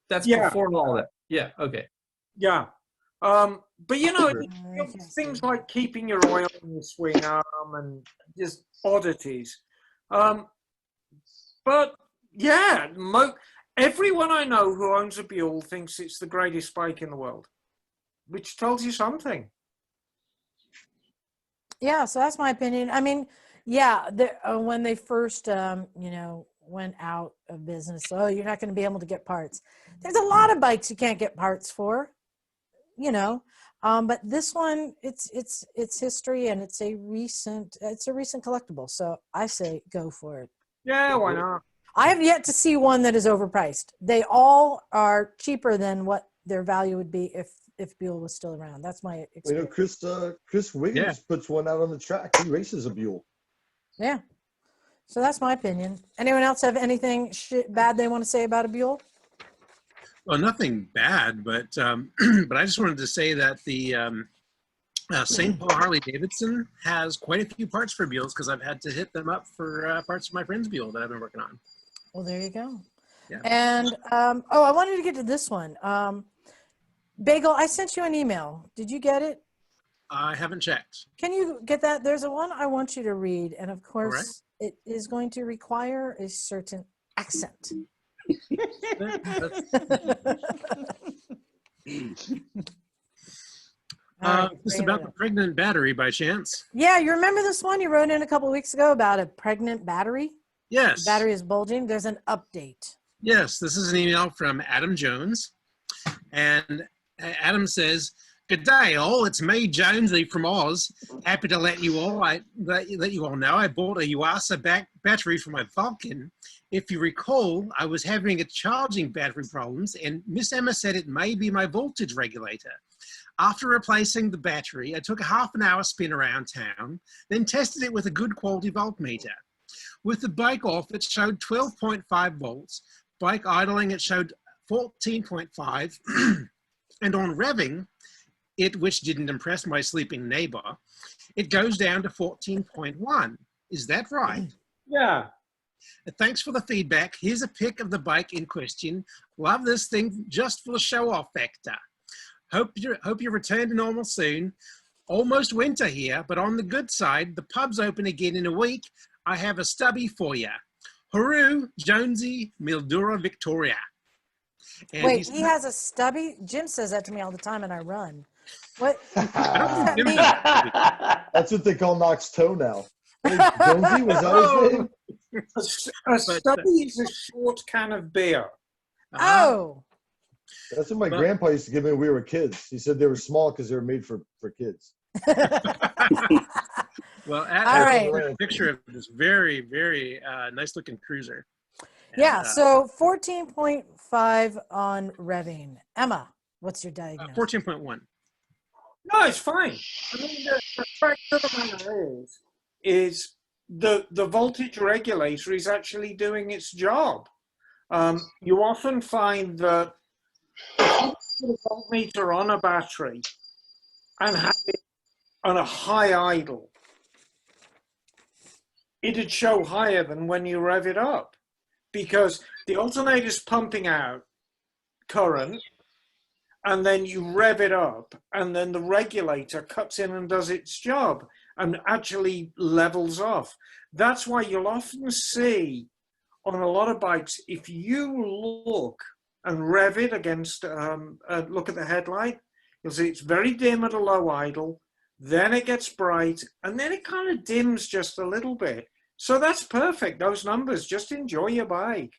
That's Yeah. before all that. Yeah. Okay. yeah, but you know things like keeping your oil in your swing arm and just oddities. But yeah, everyone I know who owns a Buell thinks it's the greatest bike in the world, which tells you something. Yeah, so that's my opinion. I mean, yeah, when they first, went out of business, oh, you're not going to be able to get parts. There's a lot of bikes you can't get parts for, but this one, it's history and it's a recent collectible. So I say go for it. Yeah, why not? I have yet to see one that is overpriced. They all are cheaper than what their value would be if Buell was still around. That's my experience. Chris Wiggins puts one out on the track. He races a Buell. Yeah. So that's my opinion. Anyone else have anything bad they want to say about a Buell? Well, nothing bad, but but I just wanted to say that the St. Paul Harley Davidson has quite a few parts for Buells because I've had to hit them up for parts of my friend's Buell that I've been working on. Well, there you go. Yeah. And I wanted to get to this one. Bagel, I sent you an email. Did you get it? I haven't checked. Can you get that? There's a one I want you to read, and of course, it is going to require a certain accent. Just about the pregnant battery by chance? Yeah, you remember this one you wrote in a couple of weeks ago about a pregnant battery? Yes. The battery is bulging. There's an update. Yes, this is an email from Adam Jones. And Adam says, "Good day, all. It's me, Jonesy from Oz. Happy to let you all know I bought a Yuasa battery for my Vulcan. If you recall, I was having a charging battery problems, and Miss Emma said it may be my voltage regulator. After replacing the battery, I took a half an hour spin around town, then tested it with a good quality voltmeter. With the bike off, it showed 12.5 volts. Bike idling, it showed 14.5. And on revving it, which didn't impress my sleeping neighbor, it goes down to 14.1. Is that right? Yeah. Thanks for the feedback. Here's a pic of the bike in question. Love this thing just for the show-off factor. Hope you return to normal soon. Almost winter here, but on the good side, the pub's open again in a week. I have a stubby for you. Hooroo, Jonesy, Mildura, Victoria." And Wait, he has a stubby? Jim says that to me all the time, and I run. What does I that mean? That's what they call Knox toe now. Hey, Jonesy, was that his name? A stubby is a short can of beer. Oh. That's what my grandpa used to give me when we were kids. He said they were small because they were made for kids. Well, All right. a picture of this very, very nice looking cruiser. Yeah, so 14.5 on revving. Emma, what's your diagnosis? 14.1. No, it's fine. I mean, the fact of the matter is the voltage regulator is actually doing its job. You often find that if you put a voltmeter on a battery and have it on a high idle, it'd show higher than when you rev it up, because the alternator's pumping out current, and then you rev it up, and then the regulator cuts in and does its job and actually levels off. That's why you'll often see on a lot of bikes, if you look and rev it against, look at the headlight, you'll see it's very dim at a low idle, then it gets bright, and then it kind of dims just a little bit. So that's perfect, those numbers. Just enjoy your bike.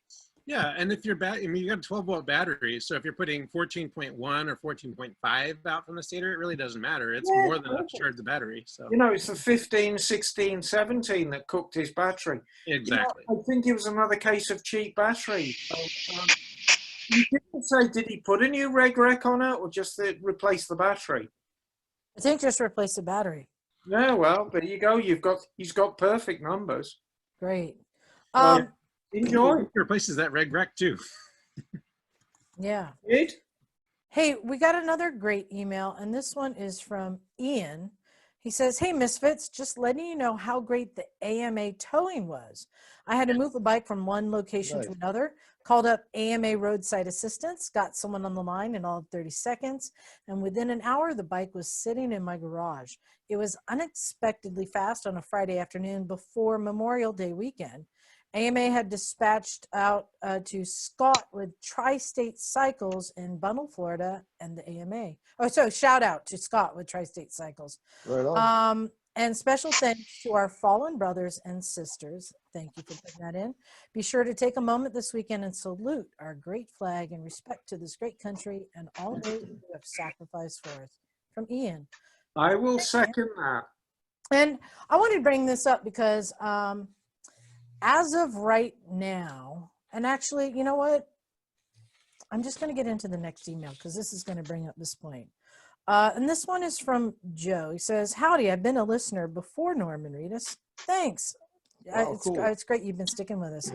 Yeah, and if you're you got a 12-volt battery, so if you're putting 14.1 or 14.5 out from the stator, it really doesn't matter. It's more than enough to charge the battery. So you know, it's the 15, 16, 17 that cooked his battery. Exactly. You know, I think it was another case of cheap battery. So, you didn't say, did he put a new reg rec on it or just replace the battery? I think just replace the battery. Yeah, well, there you go. He's got perfect numbers. Great. Well, enjoy. He replaces that red wreck too. Yeah. Good. Hey, we got another great email, and this one is from Ian. He says, "Hey, Misfits, just letting you know how great the AMA towing was. I had to move a bike from one location to Nice. another, called up AMA roadside assistance, got someone on the line in all of 30 seconds, and within an hour, the bike was sitting in my garage. It was unexpectedly fast on a Friday afternoon before Memorial Day weekend. AMA had dispatched out to Scott with Tri-State Cycles in Bundle, Florida, and the AMA. Oh, so shout out to Scott with Tri-State Cycles. Right on. And special thanks to our fallen brothers and sisters. Thank you for putting that in. Be sure to take a moment this weekend and salute our great flag in respect to this great country and all those who have sacrificed for us. From Ian. I will second that. And I wanted to bring this up because as of right now, and actually, you know what? I'm just going to get into the next email because this is going to bring up this point. And this one is from Joe. He says, "Howdy, I've been a listener before Norman Reedus. Thanks. Wow, cool. It's great you've been sticking with us.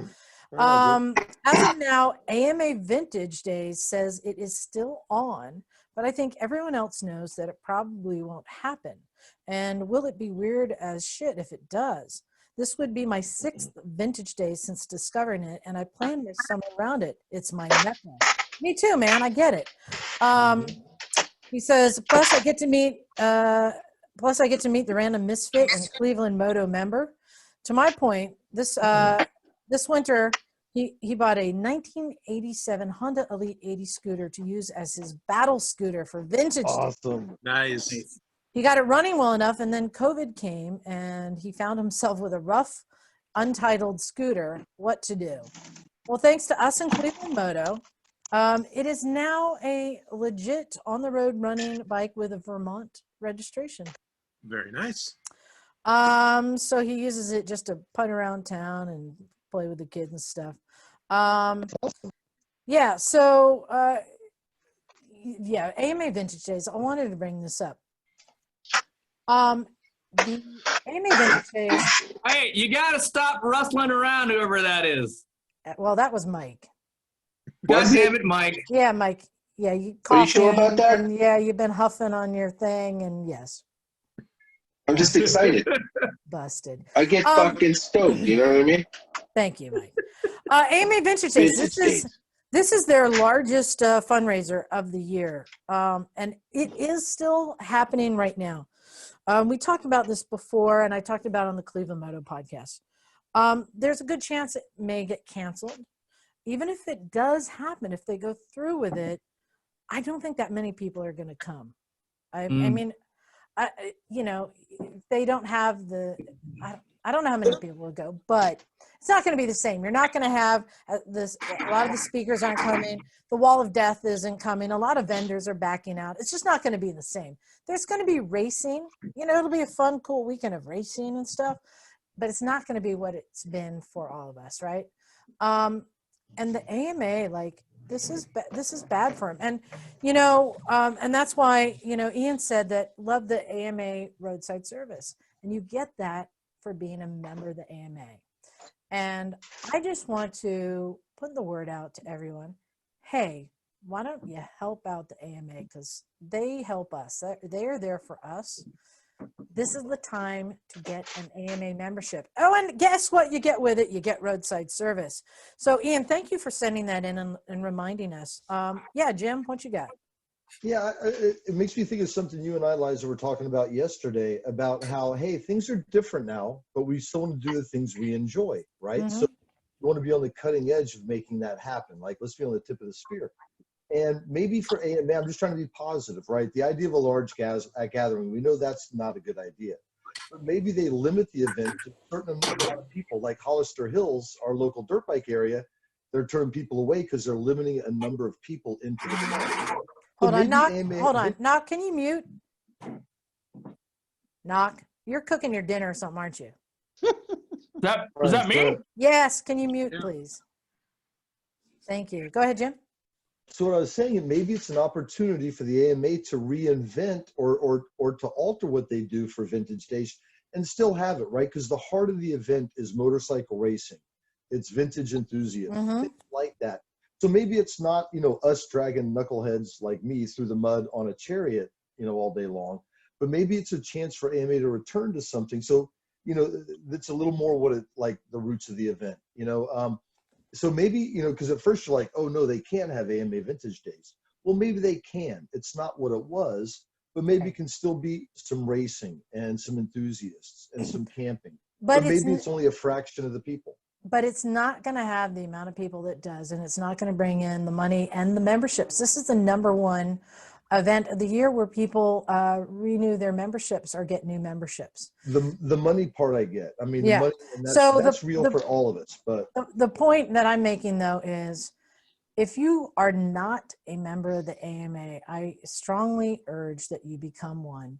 Right on, Joe. As of now, AMA Vintage Days says it is still on, but I think everyone else knows that it probably won't happen. And will it be weird as shit if it does? This would be my 6th Vintage Day since discovering it, and I plan my summer around it. It's my mecca." Me too, man. I get it. He says, plus I get to meet the random misfit and Cleveland Moto member. To my point, this winter, he bought a 1987 Honda Elite 80 scooter to use as his battle scooter for Vintage Day. Awesome. Nice. He got it running well enough, and then COVID came, and he found himself with a rough, untitled scooter. What to do? Well, thanks to us in Cleveland Moto, it is now a legit on-the-road running bike with a Vermont registration. Very nice. So he uses it just to putt around town and play with the kids and stuff. Yeah, so, yeah, AMA Vintage Days, I wanted to bring this up. The AMA Vintage Days. Hey, you got to stop rustling around, whoever that is. Well, that was Mike. God damn it, Mike. Yeah, Mike. Yeah, you Are you coughed sure in, about that? and yeah, you've been huffing on your thing, and yes, I'm just excited. busted. I get fucking stoked. You know what I mean? Thank you, Mike. AMA Vintage Days. This is their largest fundraiser of the year, and it is still happening right now. We talked about this before, and I talked about it on the Cleveland Moto podcast. There's a good chance it may get canceled. Even if it does happen, if they go through with it, I don't think that many people are going to come. I mean, you know, they don't have the, I don't know how many people will go, but it's not going to be the same. You're not going to have this. A lot of the speakers aren't coming. The wall of death isn't coming. A lot of vendors are backing out. It's just not going to be the same. There's going to be racing. You know, it'll be a fun, cool weekend of racing and stuff, but it's not going to be what it's been for all of us, right? And the AMA, like, this is bad for him. And, you know, and that's why, you know, Ian said that love the AMA roadside service. And you get that for being a member of the AMA. And I just want to put the word out to everyone. Hey, why don't you help out the AMA? Because they help us. They are there for us. This is the time to get an AMA membership. Oh, and guess what you get with it? You get roadside service. So, Ian, thank you for sending that in and reminding us. Yeah, Jim, what you got? Yeah, it makes me think of something you and I, Liza, were talking about yesterday about how, hey, things are different now, but we still want to do the things we enjoy, right? Mm-hmm. So we want to be on the cutting edge of making that happen. Like, let's be on the tip of the spear. And maybe for AMA, I'm just trying to be positive, right? The idea of a large gathering, we know that's not a good idea. But maybe they limit the event to a certain amount of people, like Hollister Hills, our local dirt bike area. They're turning people away because they're limiting a number of people into the event. Hold on, Knock. Hold on, Knock. Can you mute? Knock. You're cooking your dinner or something, aren't you? Was that me? Yes. Can you mute, please? Thank you. Go ahead, Jim. So what I was saying, maybe it's an opportunity for the AMA to reinvent or to alter what they do for Vintage Days and still have it, right? Because the heart of the event is motorcycle racing. It's vintage enthusiasts. Mhm. Things like that. So maybe it's not, us dragging knuckleheads like me through the mud on a chariot, all day long, but maybe it's a chance for AMA to return to something. So, that's a little more what it like the roots of the event, So maybe, because at first you're like, oh no, they can't have AMA Vintage Days. Well, maybe they can. It's not what it was, but maybe it can still be some racing and some enthusiasts and some camping. But maybe it's only a fraction of the people. But it's not going to have the amount of people that does, and it's not going to bring in the money and the memberships. This is the #1 event of the year where people renew their memberships or get new memberships. The money part I get. I mean, Yeah. the money, and that's real for all of us. But the point that I'm making, though, is if you are not a member of the AMA, I strongly urge that you become one.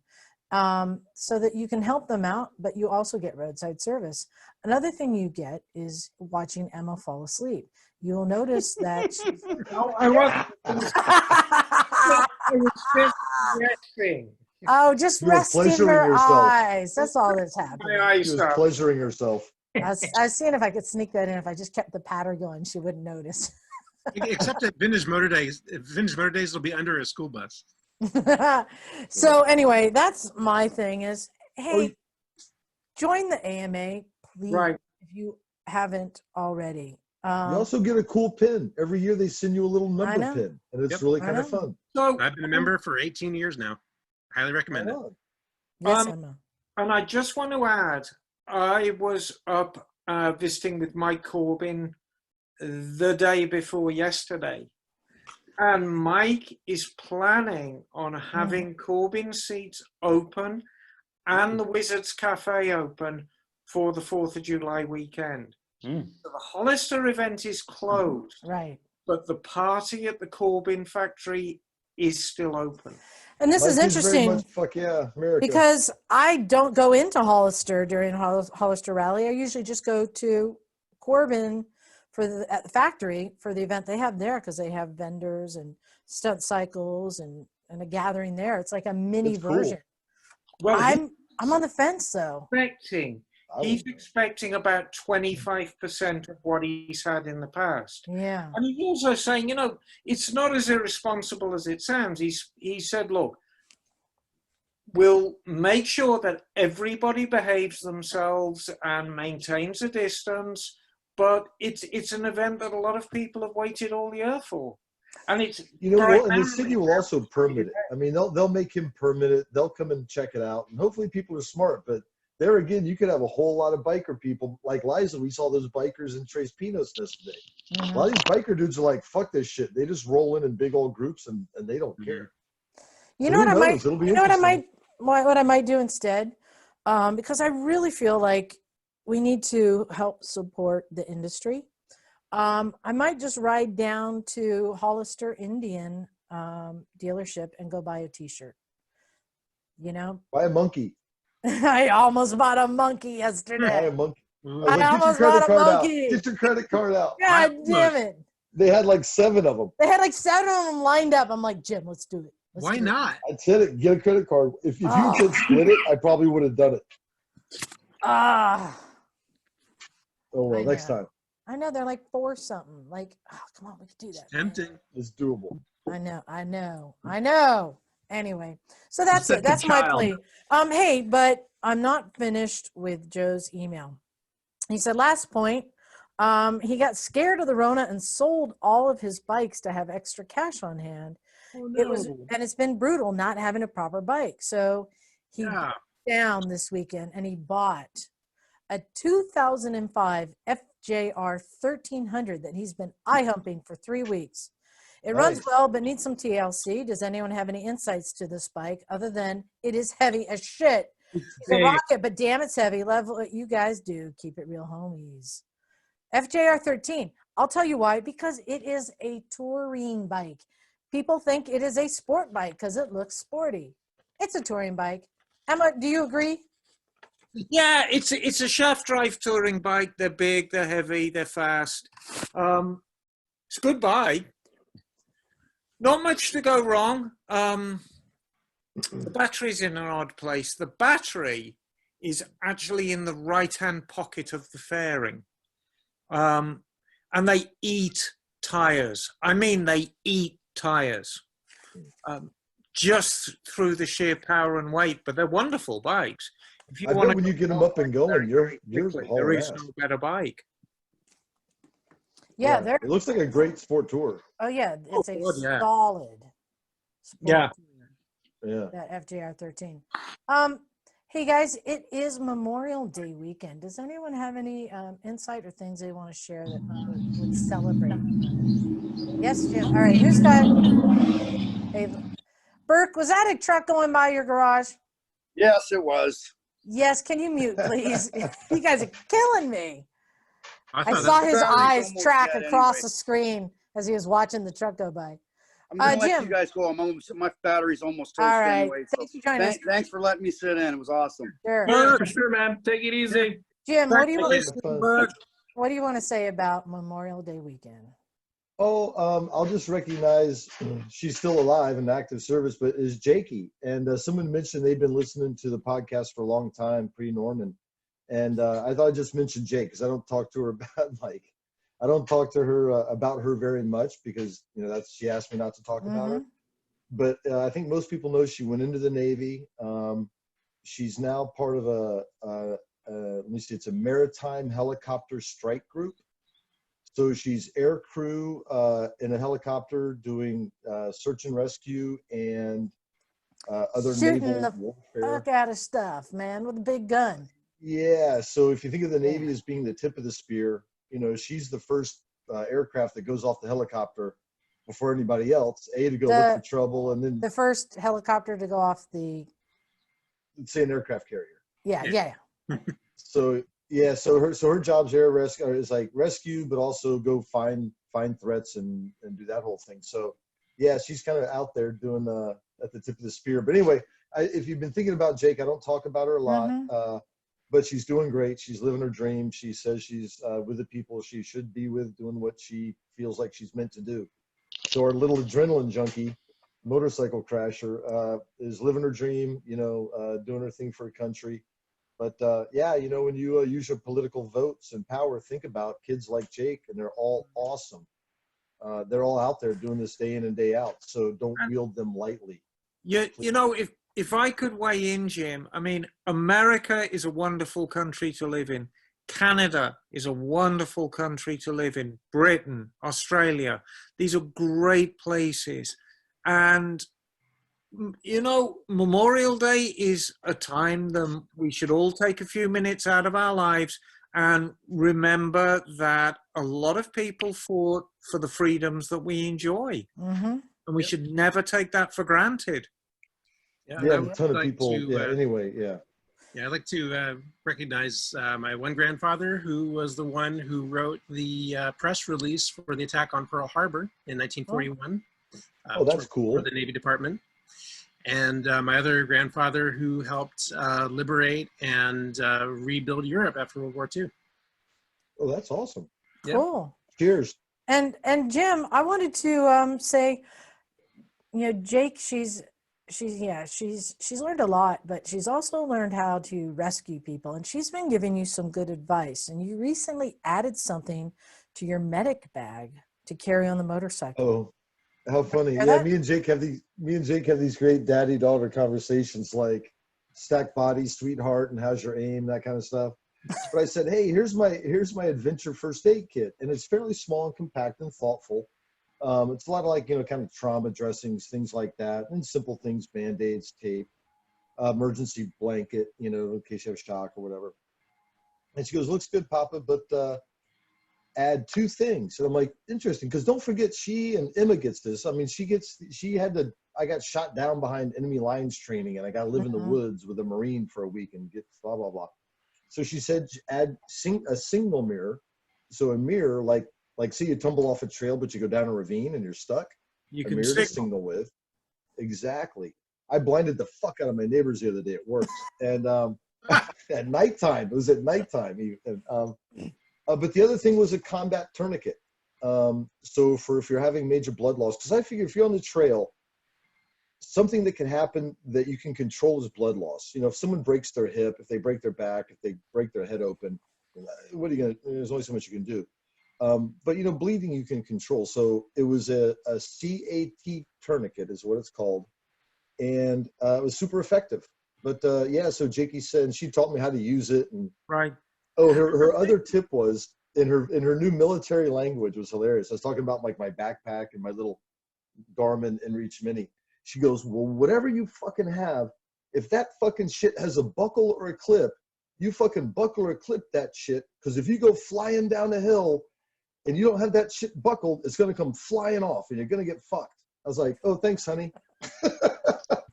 So that you can help them out, but you also get roadside service. Another thing you get is watching Emma fall asleep. You will notice that she's... I was just resting. Oh, just You were resting pleasuring her yourself. eyes. That's all that's happening. My eyes she was up. pleasuring herself. I was seeing if I could sneak that in. If I just kept the patter going, she wouldn't notice. Except at Vintage Motor Days. Vintage Motor Days will be under a school bus. So anyway, that's my thing is, hey, join the AMA, please, Right. if you haven't already. You also get a cool pin. Every year they send you a little I number know. pin, and it's Yep. really I kind of know. fun. So, I've been a member for 18 years now. Highly recommend it. Yes, Emma. and I just want to add, I was up visiting with Mike Corbin the day before yesterday. And Mike is planning on having Corbin seats open and the Wizards Cafe open for the 4th of July weekend. Mm. So the Hollister event is closed, Right. but the party at the Corbin factory is still open. And this is Mike very interesting much, fuck yeah, America. because I don't go into Hollister during Hollister Rally. I usually just go to Corbin at the factory for the event they have there because they have vendors and stunt cycles and a gathering there. It's like a mini That's cool. version. Well, I'm on the fence though. he's expecting about 25% of what he's had in the past. Yeah. And he's also saying, it's not as irresponsible as it sounds. He said, look, we'll make sure that everybody behaves themselves and maintains a distance, but it's an event that a lot of people have waited all year for. And it's and the city will also permit it. I mean, they'll make him permit it. They'll come and check it out, and hopefully people are smart. But there again, you could have a whole lot of biker people like Liza. We saw those bikers in Tres Pinos yesterday. Mm-hmm. A lot of these biker dudes are like, "Fuck this shit." They just roll in big old groups and they don't care. You So know what I who might? knows? It'll be You know what I interesting. might? What I might do instead, because I really feel like we need to help support the industry. I might just ride down to Hollister Indian dealership and go buy a T-shirt. Buy a monkey. I almost bought a monkey Buy yesterday. a monkey. I was I like, get your almost credit bought a card out. monkey. Get your credit card out. God damn it! They had like 7 of them. They had like 7 of them lined up. I'm like, Jim, let's do it. Why not? I said it. Get a credit card. If you could split it, I probably would have done it. Ah. Oh well, I next know. time. I know they're like 4 something. Like, oh, come on, we could do that. Tempting. It's doable. I know. Anyway, so that's it. That's my plea. Hey, but I'm not finished with Joe's email. He said last point, he got scared of the Rona and sold all of his bikes to have extra cash on hand. Oh, no. It's been brutal not having a proper bike. So he got down this weekend and he bought a 2005 FJR 1300 that he's been eye humping for 3 weeks. It runs well, but needs some TLC. Does anyone have any insights to this bike other than it is heavy as shit? It's a rocket, but damn, it's heavy. Level what you guys do. Keep it real, homies. FJR 13. I'll tell you why. Because it is a touring bike. People think it is a sport bike because it looks sporty. It's a touring bike. Emma, do you agree? Yeah, it's a shaft drive touring bike. They're big, they're heavy, they're fast. It's a good bike. Not much to go wrong. The battery's in an odd place. The battery is actually in the right-hand pocket of the fairing. And they eat tires. I mean, they eat tires. Just through the sheer power and weight, but they're wonderful bikes. If you I want bet when you get them up and going, you're there hauling is ass. no better bike. Yeah, they're. It looks like a great sport tour. Oh yeah, it's a God, yeah. solid. sport Yeah. tour, Yeah. That FJR 13. Hey guys, it is Memorial Day weekend. Does anyone have any insight or things they want to share that would celebrate? Yes, Jim. All right, who's got? Hey, Burke, was that a truck going by your garage? Yes, it was. Yes, can you mute, please? You guys are killing me. I thought saw that- his battery's eyes almost track dead across anyway. the screen as he was watching the truck go by. I'm gonna let Jim. you guys go. My battery's almost toast All right. anyway. So Thanks for joining us. thanks for letting me sit in. It was awesome. Sure. Yeah, for sure, man. Take it easy. Jim, what do you Fun. want to say about Memorial Day weekend? Oh, I'll just recognize she's still alive and active service, but is Jakey. And someone mentioned they've been listening to the podcast for a long time, pre-Norman. And I thought I'd just mention Jake because I don't talk to her about her very much because, she asked me not to talk about her. But I think most people know she went into the Navy. She's now part of it's a maritime helicopter strike group. So she's air crew in a helicopter doing search and rescue and other Shooting naval the warfare. fuck out of stuff, man, with a big gun. Yeah. So if you think of the Navy as being the tip of the spear, she's the first aircraft that goes off the helicopter before anybody else. To go look for trouble, and then the first helicopter to go off the. Say an aircraft carrier. Yeah. So her job's air rescue is like rescue, but also go find threats and do that whole thing. So yeah, she's kind of out there doing at the tip of the spear. But anyway, if you've been thinking about Jake, I don't talk about her a lot, but she's doing great. She's living her dream. She says she's with the people she should be with, doing what she feels like she's meant to do. So our little adrenaline junkie, motorcycle crasher, is living her dream, doing her thing for her country. But when you use your political votes and power, think about kids like Jake, and they're all awesome. They're all out there doing this day in and day out. So don't wield them lightly. If I could weigh in, Jim, I mean, America is a wonderful country to live in. Canada is a wonderful country to live in. Britain, Australia, these are great places. And Memorial Day is a time that we should all take a few minutes out of our lives and remember that a lot of people fought for the freedoms that we enjoy. And we should never take that for granted. Yeah, a ton of people. I'd like to recognize my one grandfather, who was the one who wrote the press release for the attack on Pearl Harbor in 1941. That's cool. For the Navy Department. And my other grandfather, who helped liberate and rebuild Europe after World War II. Oh, that's awesome. Cool. Cheers. And Jim, I wanted to say, Jake, she's learned a lot, but she's also learned how to rescue people, and she's been giving you some good advice. And you recently added something to your medic bag to carry on the motorcycle. Oh, how funny! Yeah, me and Jake have these great daddy-daughter conversations, like stack body, sweetheart, and how's your aim, that kind of stuff. But I said, hey, here's my adventure first aid kit, and it's fairly small and compact and thoughtful. It's a lot of kind of trauma dressings, things like that, and simple things, Band-Aids, tape, emergency blanket, in case you have shock or whatever. And she goes, looks good, Papa, but add 2 things. And I'm like, interesting, because don't forget, she and Emma gets this. I mean, I got shot down behind enemy lines training, and I got to live in the woods with a Marine for a week and get blah, blah, blah. So she said, add a signal mirror. So a mirror, like say you tumble off a trail, but you go down a ravine and you're stuck. You a can mirror to signal with. Exactly. I blinded the fuck out of my neighbors the other day at work. And at nighttime, it was at nighttime. But the other thing was a combat tourniquet. So if you're having major blood loss, because I figure if you're on the trail, something that can happen that you can control is blood loss. You know, if someone breaks their hip, if they break their back, if they break their head open, what are you gonna? There's only so much you can do. But you know, bleeding you can control. So it was a CAT tourniquet is what it's called, and it was super effective. But yeah, so Jakey said, and she taught me how to use it. And Right. oh, her other tip was in her new military language was hilarious. I was talking about like my backpack and my little Garmin InReach Mini. She goes, well, whatever you fucking have, if that fucking shit has a buckle or a clip, you fucking buckle or clip that shit. Because if you go flying down a hill and you don't have that shit buckled, it's going to come flying off and you're going to get fucked. I was like, oh, thanks, honey.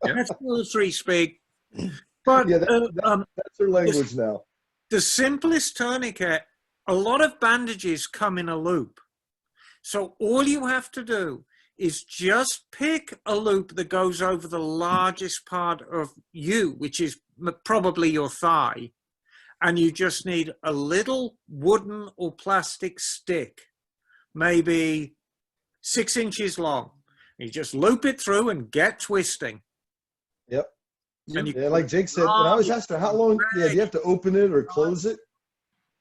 That's military speak. But yeah, that's her language now. The simplest tourniquet, a lot of bandages come in a loop. So all you have to do is just pick a loop that goes over the largest part of you, which is probably your thigh. And you just need a little wooden or plastic stick, maybe 6 inches long. You just loop it through and get twisting. Yep. And yeah, like Jake said, and I always asked her, how long, do you have to open it or close it?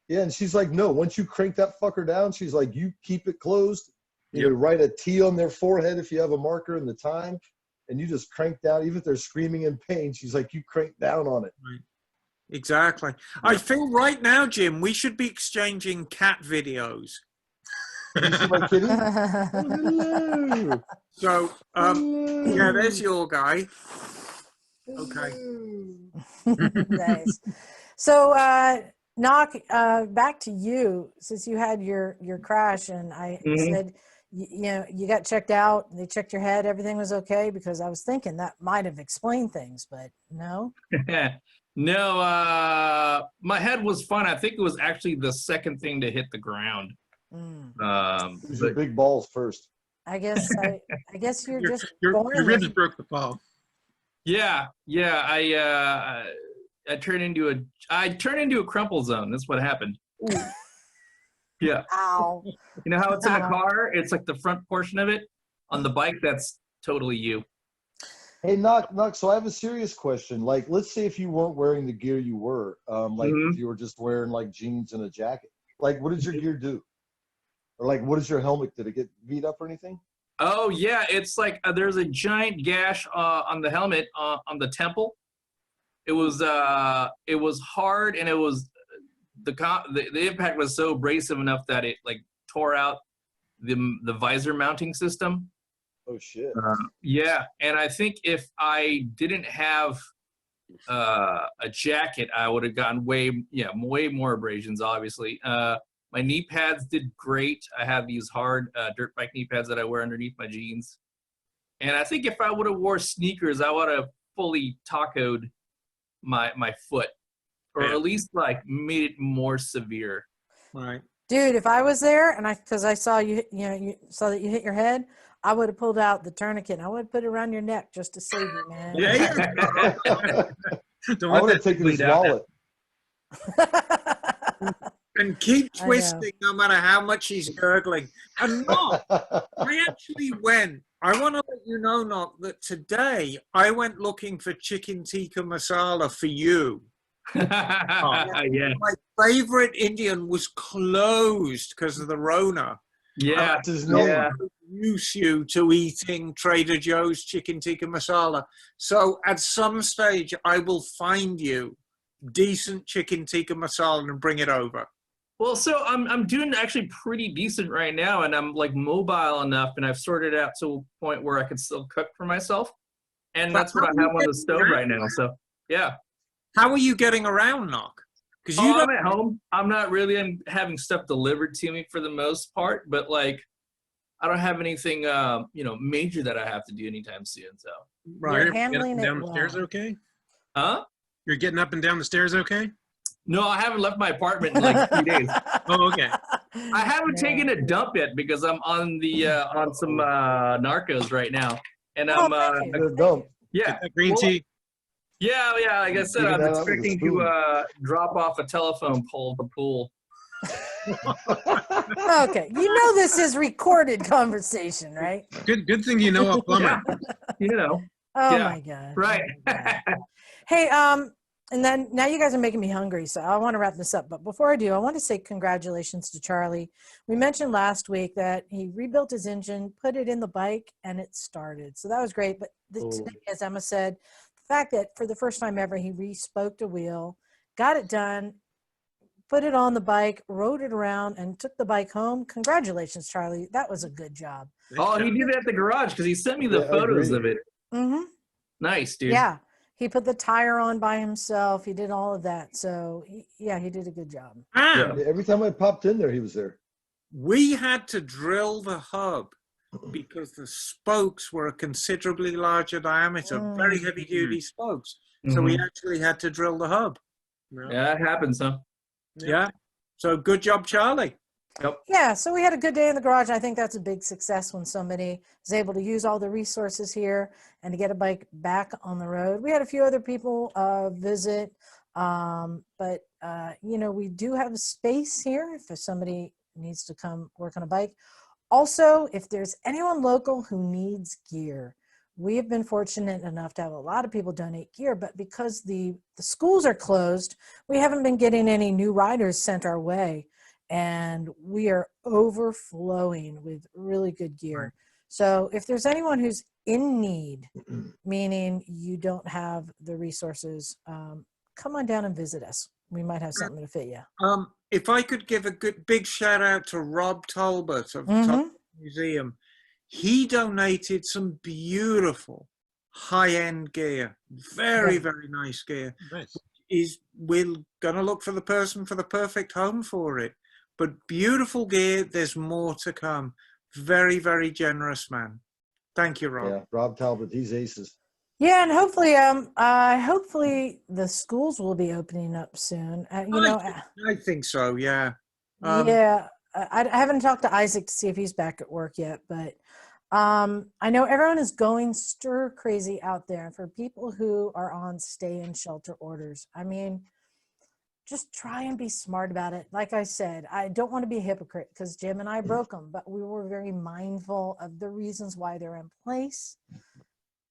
Yeah, and she's like, no, once you crank that fucker down, she's like, you keep it closed. You write a T on their forehead if you have a marker and the time, and you just crank down, even if they're screaming in pain, she's like, you crank down on it. Right. Exactly. I feel right now, Jim, we should be exchanging cat videos. You see my kitty? Oh, so, yeah, there's your guy. Okay. Nice. So, Knock, back to you, since you had your crash and I said, you know, you got checked out, they checked your head, everything was okay, because I was thinking that might have explained things, but no. No, my head was fine. I think it was actually the second thing to hit the ground. Use your big balls first. I guess you're just your born ribs with- broke the fall. Yeah. I turned into a crumple zone. That's what happened. Yeah. Ow. You know how it's in a car? It's like the front portion of it. On the bike, that's totally you. Hey, Knock, so I have a serious question. Like, let's say if you weren't wearing the gear you were, like if you were just wearing like jeans and a jacket, like what did your gear do? Or like, what is your helmet? Did it get beat up or anything? Oh yeah, it's like there's a giant gash on the helmet on the temple. It was hard, and it was the impact was so abrasive enough that it like tore out the visor mounting system. Oh shit. Yeah, and I think if I didn't have a jacket, I would have gotten way more abrasions. Obviously, my knee pads did great. I have these hard dirt bike knee pads that I wear underneath my jeans, and I think if I would have wore sneakers, I would have fully tacoed my foot, or at least like made it more severe. Right. Dude, if I was there and because I saw you saw that you hit your head, I would have pulled out the tourniquet and I would have put it around your neck just to save you, man. Yeah. I would have taken his wallet. And keep twisting no matter how much he's gurgling. And Knock, I actually went. I want to let you know, Knock, that today I went looking for chicken tikka masala for you. Yeah. My favorite Indian was closed because of the Rona. Yeah. I introduce you to eating Trader Joe's chicken tikka masala. So at some stage, I will find you decent chicken tikka masala and bring it over. Well, so I'm doing actually pretty decent right now, and I'm like mobile enough, and I've sorted it out to a point where I can still cook for myself, and that's what I have on the stove right now. So yeah. How are you getting around, Knock? Because I'm at home. I'm not really having stuff delivered to me for the most part, but like I don't have anything major that I have to do anytime soon. So You're handling it down the well. stairs okay? Huh? You're getting up and down the stairs okay? No, I haven't left my apartment in like 3 days. Oh, okay. I haven't taken a dump yet because I'm on the on some narcos right now, and I'm yeah, green tea. Yeah. Like I said, I'm expecting to drop off a telephone pole at the pool. Okay, you know this is recorded conversation, right? Good thing you know a plumber. You know. Oh Yeah, my god. right. Oh my God. Hey, and then now you guys are making me hungry, so I want to wrap this up. But before I do, I want to say congratulations to Charlie. We mentioned last week that he rebuilt his engine, put it in the bike, and it started. So that was great. But today, as Emma said, the fact that for the first time ever, he re-spoked a wheel, got it done, put it on the bike, rode it around, and took the bike home. Congratulations, Charlie. That was a good job. Oh, he did that at the garage because he sent me the Yeah, I photos agree. of it. Mm-hmm. Nice, dude. Yeah. He put the tire on by himself. He did all of that. So, he did a good job. And Every time I popped in there, he was there. we had to drill the hub because the spokes were a considerably larger diameter, very heavy duty spokes. So we actually had to drill the hub. Yeah, it happens, huh? Yeah. So good job, Charlie. Yep. Yeah, so we had a good day in the garage. I think that's a big success when somebody is able to use all the resources here and to get a bike back on the road. We had a few other people visit, but we do have a space here if somebody needs to come work on a bike. Also, if there's anyone local who needs gear, we have been fortunate enough to have a lot of people donate gear, but because the schools are closed, we haven't been getting any new riders sent our way. And we are overflowing with really good gear. So if there's anyone who's in need, meaning you don't have the resources, come on down and visit us. We might have something to fit you. If I could give a big shout out to Rob Talbot of Talbot Museum, he donated some beautiful high-end gear, very nice gear. Nice. We're gonna look for the person for the perfect home for it. But beautiful gear, there's more to come. Very, very generous man. Thank you, Rob. Yeah, Rob Talbot, he's aces. Yeah, and hopefully, hopefully the schools will be opening up soon. I think so. Yeah. I haven't talked to Isaac to see if he's back at work yet, but I know everyone is going stir crazy out there for people who are on stay-in shelter orders. I mean, just try and be smart about it. Like I said, I don't want to be a hypocrite because Jim and I broke them, but we were very mindful of the reasons why they're in place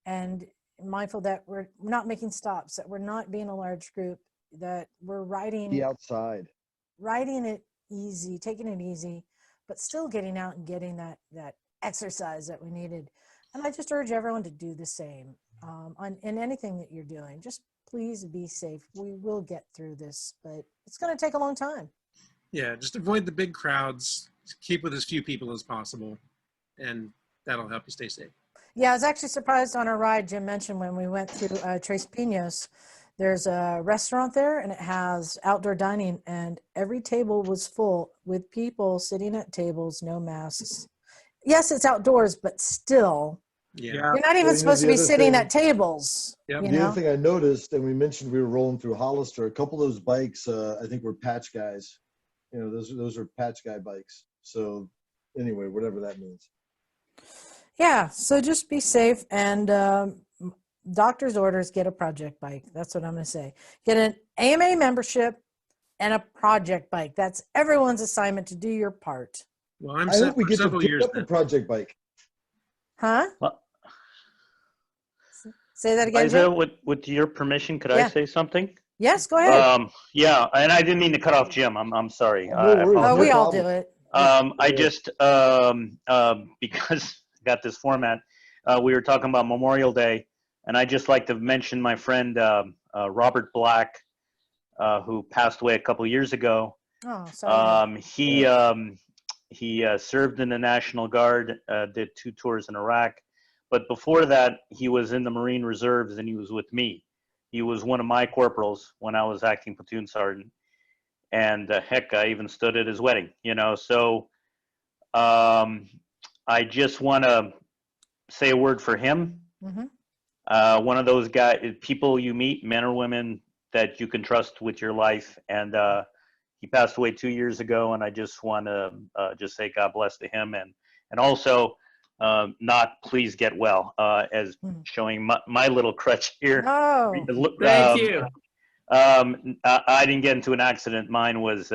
and mindful that we're not making stops, that we're not being a large group, that we're Be outside. riding it easy, taking it easy, but still getting out and getting that exercise that we needed. And I just urge everyone to do the same in anything that you're doing. Just please be safe. We will get through this, but it's going to take a long time. Yeah, just avoid the big crowds. Keep with as few people as possible, and that'll help you stay safe. Yeah, I was actually surprised on our ride. Jim mentioned when we went through Tres Pinos, there's a restaurant there, and it has outdoor dining, and every table was full with people sitting at tables, no masks. Yes, it's outdoors, but still. Yeah. You're not even supposed to be sitting at tables. Yep. You The know? other thing I noticed, and we mentioned we were rolling through Hollister, a couple of those bikes, I think were patch guys. You know, those are patch guy bikes. So anyway, whatever that means. Yeah, so just be safe and doctor's orders, get a project bike. That's what I'm going to say. Get an AMA membership and a project bike. That's everyone's assignment to do your part. Well, I'm I set hope we for get to several pick years up a now. project bike. Huh? Well, Say that again, Liza, Jim? with your permission, could Yeah. I say something? Yes, go ahead. Yeah, and I didn't mean to cut off Jim. I'm sorry. No worries. Oh, no we all problem. do it. I just because I got this format, we were talking about Memorial Day, and I just like to mention my friend Robert Black, who passed away a couple years ago. Oh, sorry. He served in the National Guard, did 2 tours in Iraq, but before that, he was in the Marine Reserves, and he was with me. He was one of my corporals when I was acting platoon sergeant. And heck, I even stood at his wedding, you know. So I just want to say a word for him. One of those people you meet, men or women, that you can trust with your life. And he passed away 2 years ago, and I just want to just say God bless to him. And also, not please get well, as showing my little crutch here. Oh, Thank you. I didn't get into an accident. Mine was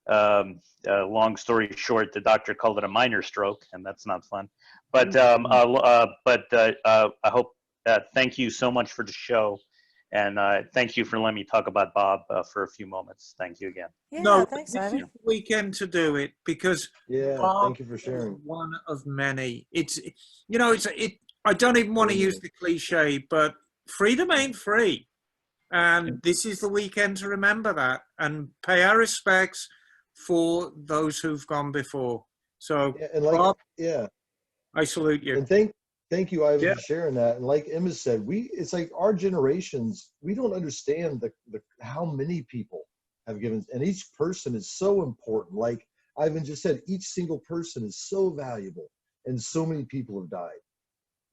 Long story short, the doctor called it a minor stroke, and that's not fun. But I hope. Thank you so much for the show, and thank you for letting me talk about Bob for a few moments. Thank you again. Yeah, No, thanks, this is Ivan. the weekend to do it because Yeah, Bob thank you for sharing. is one of many. It's I don't even want to use the cliche, but freedom ain't free, and this is the weekend to remember that and pay our respects for those who've gone before. So, Yeah, and like, Bob, yeah, I salute you. and thank you, Ivan, Yeah. for sharing that. And like Emma said, it's like our generations, we don't understand the how many people have given, and each person is so important. Like Ivan just said, each single person is so valuable, and so many people have died.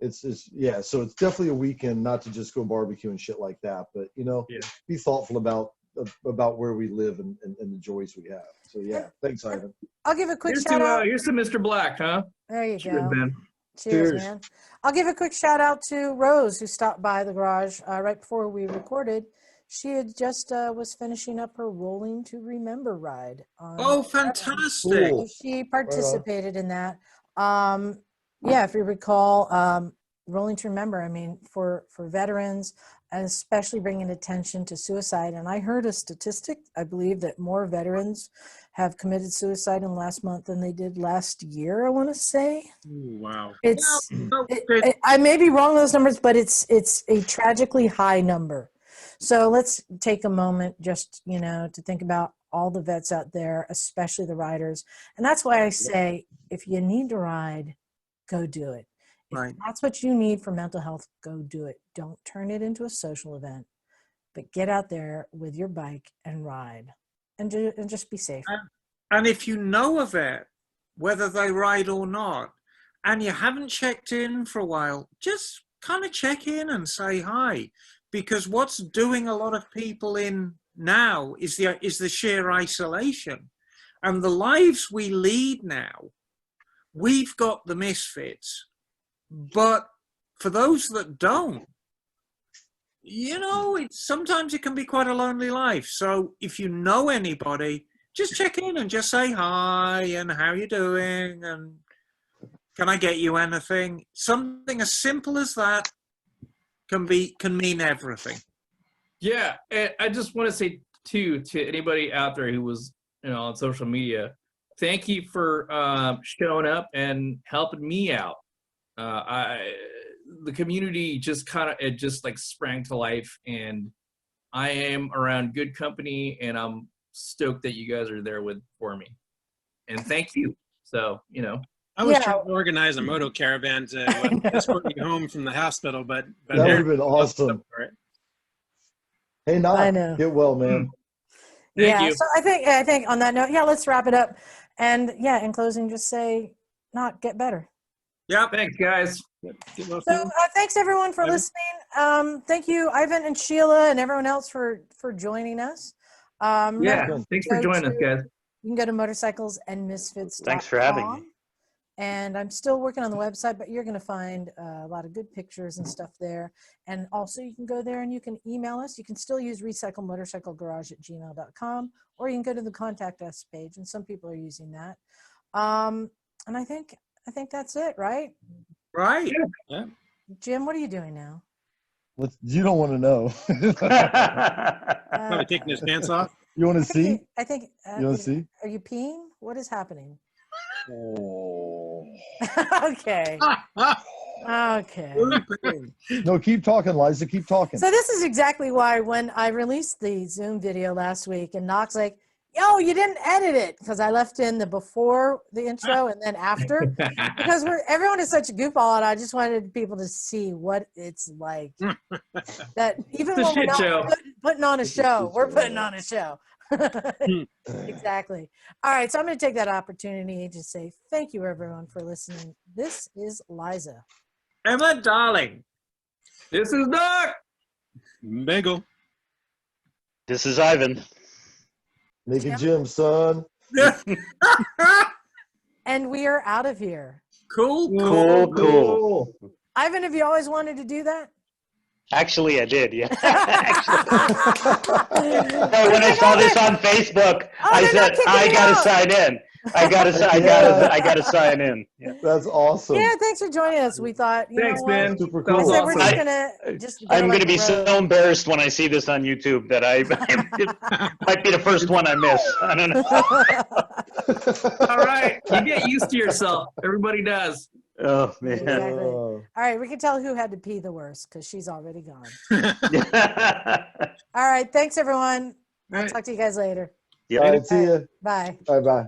It's yeah, so it's definitely a weekend not to just go barbecue and shit like that, but be thoughtful about where we live and the joys we have. So yeah, thanks, Ivan. I'll give a quick Here's shout out. here's to Mr. Black, huh? There you Cheers, go. man. Cheers, Cheers. man. I'll give a quick shout out to Rose, who stopped by the garage right before we recorded. She had just was finishing up her Rolling to Remember ride. Oh, fantastic. Cool. She participated in that. Yeah, if you recall, Rolling to Remember, I mean, for veterans, and especially bringing attention to suicide. And I heard a statistic, I believe that more veterans have committed suicide in the last month than they did last year, I want to say. Ooh, wow. It's I may be wrong on those numbers, but it's a tragically high number. So let's take a moment just, to think about all the vets out there, especially the riders. And that's why I say, if you need to ride, go do it. If that's what you need for mental health, go do it. Don't turn it into a social event, but get out there with your bike and ride and just be safe. And if you know a vet, whether they ride or not, and you haven't checked in for a while, just kind of check in and say hi. Because what's doing a lot of people in now is the sheer isolation. And the lives we lead now, we've got the Misfits. But for those that don't, sometimes it can be quite a lonely life. So if you know anybody, just check in and just say hi and how you doing and can I get you anything? Something as simple as that can mean everything. Yeah, and I just want to say too to anybody out there who was on social media, thank you for showing up and helping me out. The community just sprang to life, and I am around good company, and I'm stoked that you guys are there for me. And thank you. So I was trying to organize a moto caravan to escort you home from the hospital, but that would have been awesome. Hey, I know. Get well, man. Thank you. So I think on that note, let's wrap it up. And in closing, just say, get better. Yeah, thanks, guys. So thanks everyone for listening. Thank you, Ivan and Sheila and everyone else for joining us. Thanks for joining us, guys. You can go to motorcyclesandmisfits.com. Thanks for having me. And I'm still working on the website, but you're going to find a lot of good pictures and stuff there. And also you can go there and you can email us. You can still use recyclemotorcyclegarage@gmail.com, or you can go to the contact us page, and some people are using that. And I think that's it, right? Right. Yeah. Jim, what are you doing now? You don't want to know. Probably taking his pants off. You want to see? I think. You want to see? Are you peeing? What is happening? Oh. Okay. Okay. No, keep talking, Liza. Keep talking. So this is exactly why when I released the Zoom video last week, and Knox like, yo, you didn't edit it, because I left in the before the intro and then after, because everyone is such a goofball, and I just wanted people to see what it's like. That even when we're not putting on a show, we're putting on a show. Exactly. All right, so I'm going to take that opportunity to say thank you, everyone, for listening. This is Liza. Emma, darling. This is Doc. Bagel. This is Ivan. Make it Jim, son. And we are out of here. Cool. Cool. Ivan, have you always wanted to do that? Actually, I did. Yeah. No, No, when I saw this on Facebook, I they're not said kicking I me gotta out. sign in. I gotta sign in. Yeah. That's awesome. Yeah, thanks for joining us. We thought, you Thanks, know what? man. Super That was cool. I said we're awesome. just gonna go I'm like gonna be the so road. embarrassed when I see this on YouTube that it might be the first one I miss. I don't know. All right, you get used to yourself. Everybody does. Oh man. Exactly. Oh. All right, we can tell who had to pee the worst because she's already gone. All right, thanks everyone. I'll Right. talk to you guys later. Yep. All right, see ya. Bye. Bye bye.